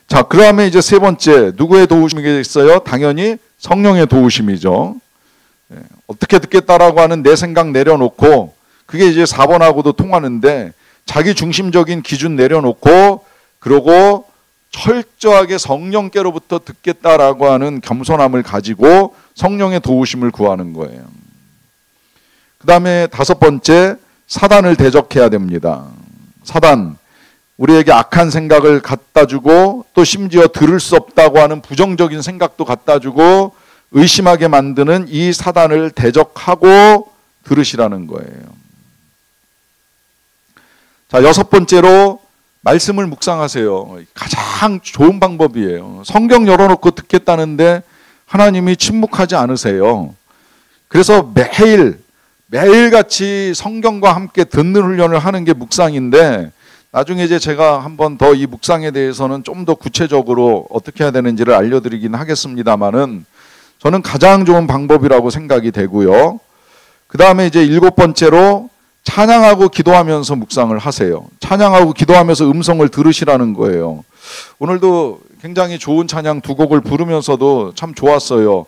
자, 그 다음에 이제 세 번째, 누구의 도우심이겠어요? 당연히 성령의 도우심이죠. 어떻게 듣겠다라고 하는 내 생각 내려놓고, 그게 이제 4번하고도 통하는데, 자기 중심적인 기준 내려놓고, 그러고 철저하게 성령께로부터 듣겠다라고 하는 겸손함을 가지고 성령의 도우심을 구하는 거예요. 그 다음에 다섯 번째, 사단을 대적해야 됩니다. 사단, 우리에게 악한 생각을 갖다 주고 또 심지어 들을 수 없다고 하는 부정적인 생각도 갖다 주고 의심하게 만드는 이 사단을 대적하고 들으시라는 거예요. 자, 여섯 번째로 말씀을 묵상하세요. 가장 좋은 방법이에요. 성경 열어놓고 듣겠다는데 하나님이 침묵하지 않으세요. 그래서 매일같이 성경과 함께 듣는 훈련을 하는 게 묵상인데, 나중에 이제 제가 한번 더 이 묵상에 대해서는 좀 더 구체적으로 어떻게 해야 되는지를 알려드리긴 하겠습니다만은, 저는 가장 좋은 방법이라고 생각이 되고요. 그 다음에 이제 일곱 번째로 찬양하고 기도하면서 묵상을 하세요. 찬양하고 기도하면서 음성을 들으시라는 거예요. 오늘도 굉장히 좋은 찬양 두 곡을 부르면서도 참 좋았어요.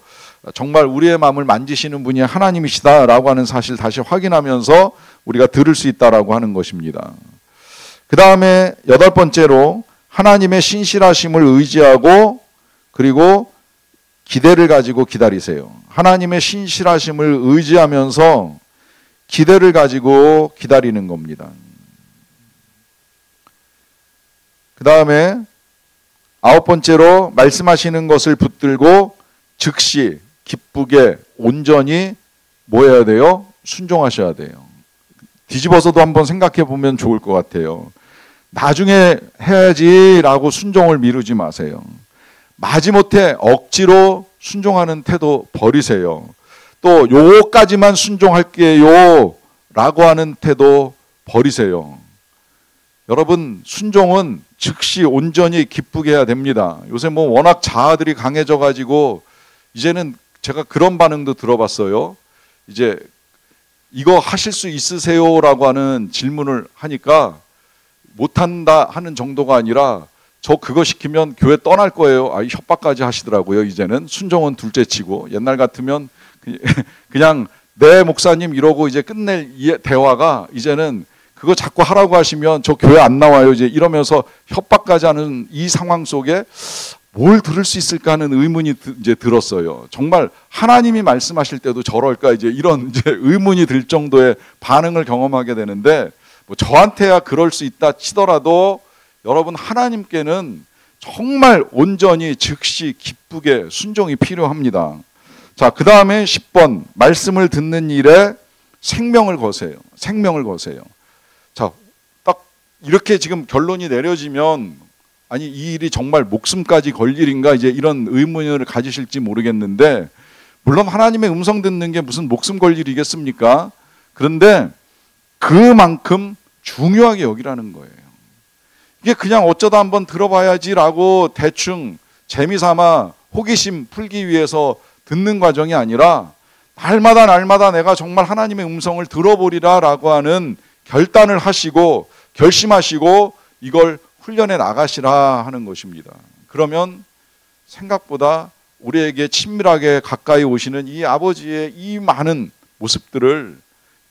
정말 우리의 마음을 만지시는 분이 하나님이시다라고 하는 사실 다시 확인하면서 우리가 들을 수 있다라고 하는 것입니다. 그 다음에 여덟 번째로 하나님의 신실하심을 의지하고 그리고 기대를 가지고 기다리세요. 하나님의 신실하심을 의지하면서 기대를 가지고 기다리는 겁니다. 그 다음에 아홉 번째로 말씀하시는 것을 붙들고 즉시 기쁘게 온전히 뭐 해야 돼요? 순종하셔야 돼요. 뒤집어서도 한번 생각해 보면 좋을 것 같아요. 나중에 해야지라고 순종을 미루지 마세요. 마지못해 억지로 순종하는 태도 버리세요. 또 요거까지만 순종할게요 라고 하는 태도 버리세요. 여러분, 순종은 즉시 온전히 기쁘게 해야 됩니다. 요새 뭐 워낙 자아들이 강해져 가지고 이제는 제가 그런 반응도 들어봤어요. 이제 이거 하실 수 있으세요라고 하는 질문을 하니까 못한다 하는 정도가 아니라 저 그거 시키면 교회 떠날 거예요. 협박까지 하시더라고요. 이제는 순종은 둘째치고, 옛날 같으면 그냥 네 목사님 이러고 이제 끝낼 대화가 이제는 그거 자꾸 하라고 하시면 저 교회 안 나와요 이제 이러면서 협박까지 하는 이 상황 속에 뭘 들을 수 있을까 하는 의문이 이제 들었어요. 정말 하나님이 말씀하실 때도 저럴까 이제 이런 이제 의문이 들 정도의 반응을 경험하게 되는데, 뭐 저한테야 그럴 수 있다 치더라도 여러분, 하나님께는 정말 온전히 즉시 기쁘게 순종이 필요합니다. 자, 그 다음에 10번, 말씀을 듣는 일에 생명을 거세요. 생명을 거세요. 자, 딱 이렇게 지금 결론이 내려지면 아니 이 일이 정말 목숨까지 걸 일인가 이제 이런 의문을 가지실지 모르겠는데, 물론 하나님의 음성 듣는 게 무슨 목숨 걸 일이겠습니까? 그런데 그만큼 중요하게 여기라는 거예요. 이게 그냥 어쩌다 한번 들어봐야지라고 대충 재미삼아 호기심 풀기 위해서 듣는 과정이 아니라 날마다 내가 정말 하나님의 음성을 들어보리라라고 하는 결단을 하시고 결심하시고 이걸 훈련해 나가시라 하는 것입니다. 그러면 생각보다 우리에게 친밀하게 가까이 오시는 이 아버지의 이 많은 모습들을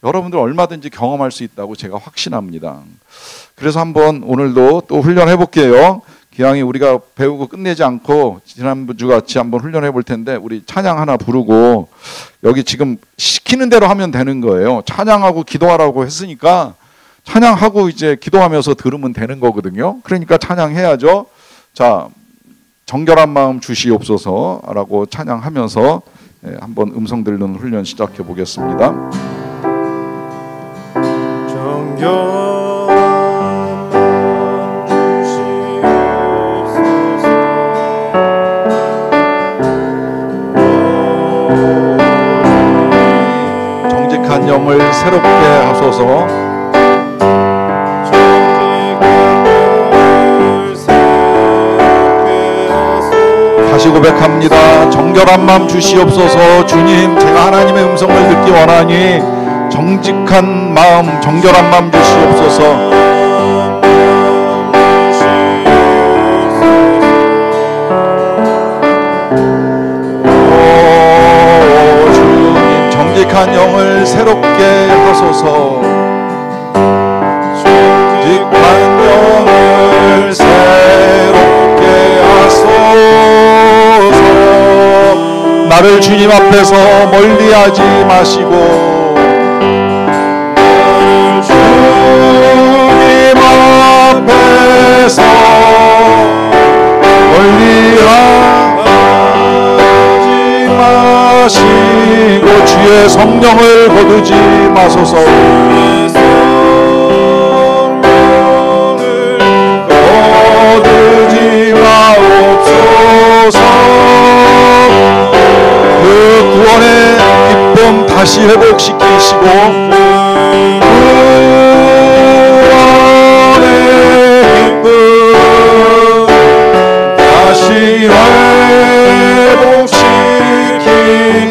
여러분들 얼마든지 경험할 수 있다고 제가 확신합니다. 그래서 한번 오늘도 또 훈련해 볼게요. 기왕이 우리가 배우고 끝내지 않고 지난주 같이 한번 훈련해 볼 텐데, 우리 찬양 하나 부르고, 여기 지금 시키는 대로 하면 되는 거예요. 찬양하고 기도하라고 했으니까 찬양하고 이제 기도하면서 들으면 되는 거거든요. 그러니까 찬양해야죠. 자, 정결한 마음 주시옵소서라고 찬양하면서 한번 음성 들는 훈련 시작해 보겠습니다. 정직한 영을 새롭게 하소서. 다시 고백합니다. 정결한 마음 주시옵소서. 주님, 제가 하나님의 음성을 듣기 원하니 정직한 마음, 정결한 마음 주시옵소서. 오 주님, 정직한 영을 새롭게 하소서. 정직한 영을 새롭게 하소서. 나를 주님 앞에서 멀리하지 마시고, 나를 주님 앞에서 멀리하지 마시고, 주의 성령을 거두지 마소서. 거두지 마옵소서. 그 구원의 기쁨 다시 회복시키시고, 구원의 기쁨 다시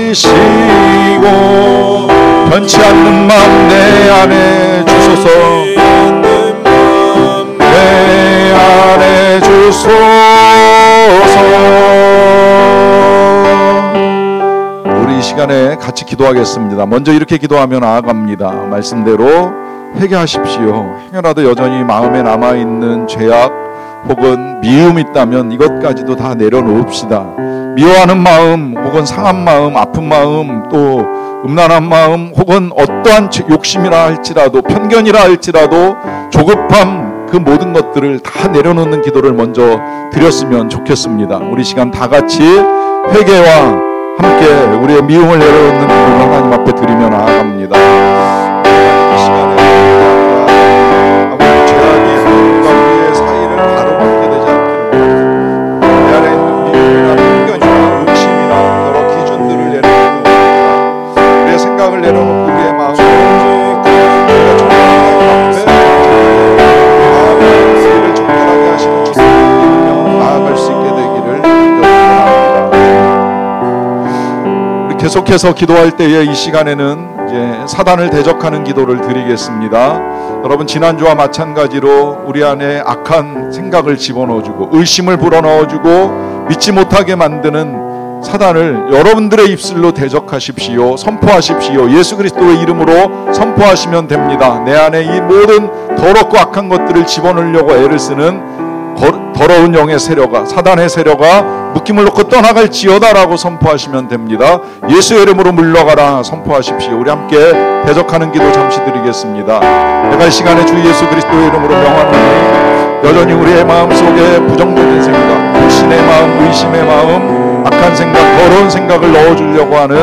회복시키시고, 변치 않는 마음 내 안에 주소서. 내 안에 주소서. 이 시간에 같이 기도하겠습니다. 먼저 이렇게 기도하며 나아갑니다. 말씀대로 회개하십시오. 행여라도 여전히 마음에 남아있는 죄악 혹은 미움이 있다면 이것까지도 다 내려놓읍시다. 미워하는 마음 혹은 상한 마음, 아픈 마음, 또 음란한 마음, 혹은 어떠한 욕심이라 할지라도, 편견이라 할지라도, 조급함, 그 모든 것들을 다 내려놓는 기도를 먼저 드렸으면 좋겠습니다. 우리 시간 다 같이 회개와 함께 우리의 미움을 내려놓는 기도를 하나님 앞에 드리며 나아갑니다. 이 시간에 아버지, 죄악이 하나님과 우리의 사이를 가로막게 되지 않도록 내 안에 있는 미움이나 편견이나 욕심이나 여러 기준들을 내려놓습니다. 우리의 생각을 내려놓고 우리의 마음을 우리가 정말 하나님 앞에 마음의 우리를 정결하게 하시는 주님께 나아갈 수 있게 되기를 기도합니다. 계속해서 기도할 때에 이 시간에는 이제 사단을 대적하는 기도를 드리겠습니다. 여러분, 지난주와 마찬가지로 우리 안에 악한 생각을 집어넣어주고 의심을 불어넣어주고 믿지 못하게 만드는 사단을 여러분들의 입술로 대적하십시오. 선포하십시오. 예수 그리스도의 이름으로 선포하시면 됩니다. 내 안에 이 모든 더럽고 악한 것들을 집어넣으려고 애를 쓰는 더러운 영의 세력아, 사단의 세력아 묶임을 놓고 떠나갈지어다라고 선포하시면 됩니다. 예수의 이름으로 물러가라 선포하십시오. 우리 함께 대적하는 기도 잠시 드리겠습니다. 내가 이 시간에 주 예수 그리스도의 이름으로 명하노니 여전히 우리의 마음속에 부정적인 생각, 불신의 마음, 의심의 마음, 악한 생각, 더러운 생각을 넣어주려고 하는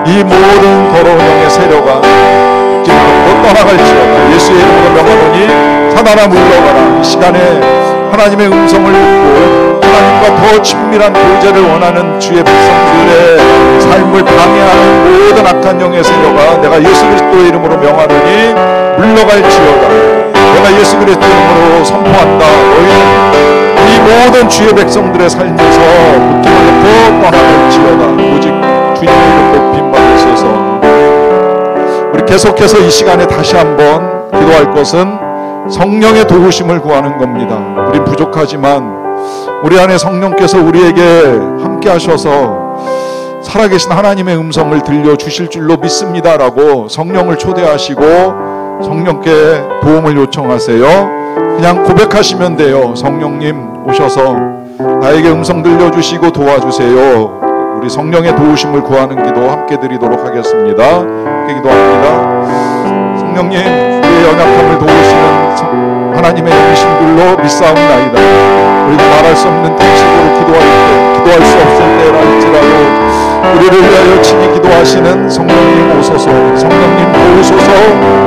이 모든 더러운 영의 세력아 묶임을 놓고 떠나갈지어다. 예수의 이름으로 명하노니 사단아 물러가라. 이 시간에 하나님의 음성을 듣고 하나님과 더 친밀한 교제를 원하는 주의 백성들의 삶을 방해하는 모든 악한 영의 세력아, 내가 예수 그리스도의 이름으로 명하노니 물러갈지어다. 내가 예수 그리스도 이름으로 선포한다. 너희는 이 모든 주의 백성들의 삶에서 묶임을 놓고 떠나갈지어다. 오직 주님의 이름 높임 받으소서. 우리 계속해서 이 시간에 다시 한번 기도할 것은 성령의 도우심을 구하는 겁니다. 우린 부족하지만 우리 안에 성령께서 우리에게 함께 하셔서 살아계신 하나님의 음성을 들려주실 줄로 믿습니다라고 성령을 초대하시고 성령께 도움을 요청하세요. 그냥 고백하시면 돼요. 성령님 오셔서 나에게 음성 들려주시고 도와주세요. 우리 성령의 도우심을 구하는 기도 함께 드리도록 하겠습니다. 함께 기도합니다. 성령님, 우리의 연약함을 도우시는 하나님의 영이신 줄로 믿사옵나이다. 우리가 말할 수 없는 탄식으로 기도할 수 없을 때라 할지라도 우리를 위하여 친히 기도하시는 성령님 오소서. 성령님 도우소서.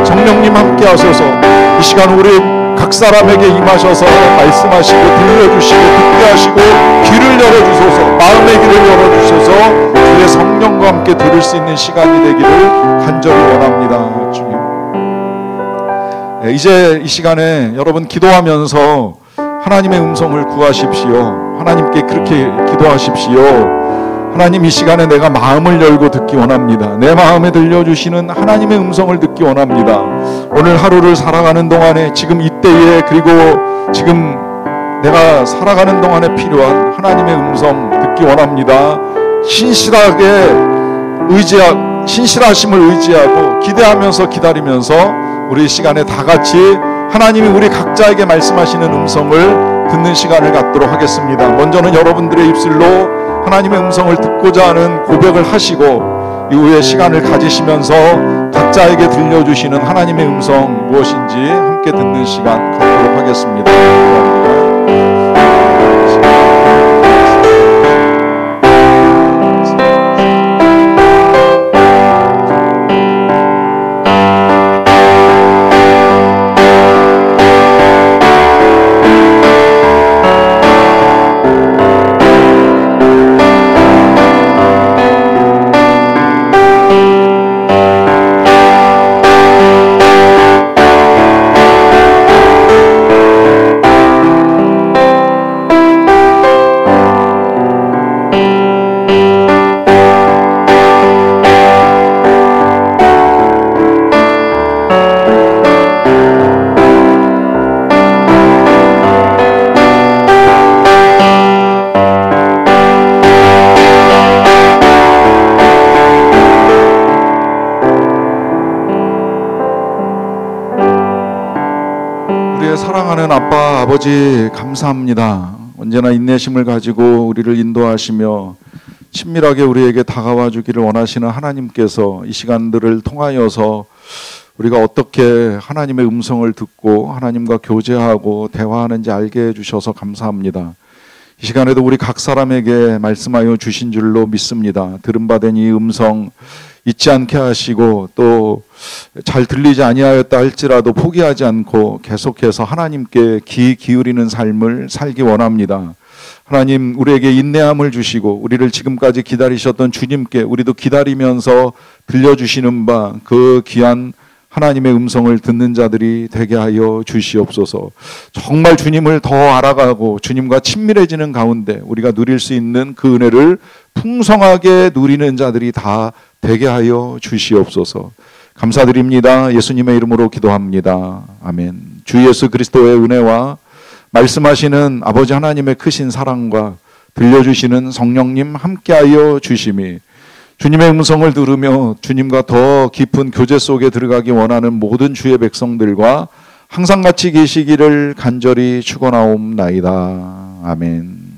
성령님 함께 하소서. 이 시간 우리 각 사람에게 임하셔서 말씀하시고 들려주시고 듣게 하시고 귀를 열어주소서. 마음의 귀를 열어주셔서 주의 성령과 함께 들을 수 있는 시간이 되기를 간절히 원합니다. 주님, 이제 이 시간에 여러분 기도하면서 하나님의 음성을 구하십시오. 하나님께 그렇게 기도하십시오. 하나님, 이 시간에 내가 마음을 열고 듣기 원합니다. 내 마음에 들려주시는 하나님의 음성을 듣기 원합니다. 오늘 하루를 살아가는 동안에 지금 이때에 그리고 지금 내가 살아가는 동안에 필요한 하나님의 음성 듣기 원합니다. 신실하심을 의지하고 기대하면서 기다리면서 우리 시간에 다 같이 하나님이 우리 각자에게 말씀하시는 음성을 듣는 시간을 갖도록 하겠습니다. 먼저는 여러분들의 입술로 하나님의 음성을 듣고자 하는 고백을 하시고 이후에 시간을 가지시면서 각자에게 들려주시는 하나님의 음성 무엇인지 함께 듣는 시간 갖도록 하겠습니다. 감사합니다. 사랑하는 아빠, 아버지 감사합니다. 언제나 인내심을 가지고 우리를 인도하시며 친밀하게 우리에게 다가와 주기를 원하시는 하나님께서 이 시간들을 통하여서 우리가 어떻게 하나님의 음성을 듣고 하나님과 교제하고 대화하는지 알게 해주셔서 감사합니다. 이 시간에도 우리 각 사람에게 말씀하여 주신 줄로 믿습니다. 들음받은 이 음성 잊지 않게 하시고 또 잘 들리지 아니하였다 할지라도 포기하지 않고 계속해서 하나님께 귀 기울이는 삶을 살기 원합니다. 하나님, 우리에게 인내함을 주시고 우리를 지금까지 기다리셨던 주님께 우리도 기다리면서 들려주시는 바 그 귀한 하나님의 음성을 듣는 자들이 되게 하여 주시옵소서. 정말 주님을 더 알아가고 주님과 친밀해지는 가운데 우리가 누릴 수 있는 그 은혜를 풍성하게 누리는 자들이 다 되게 하여 주시옵소서. 감사드립니다. 예수님의 이름으로 기도합니다. 아멘. 주 예수 그리스도의 은혜와 말씀하시는 아버지 하나님의 크신 사랑과 들려주시는 성령님 함께하여 주심이 주님의 음성을 들으며 주님과 더 깊은 교제 속에 들어가기 원하는 모든 주의 백성들과 항상 같이 계시기를 간절히 축원하옵나이다. 아멘.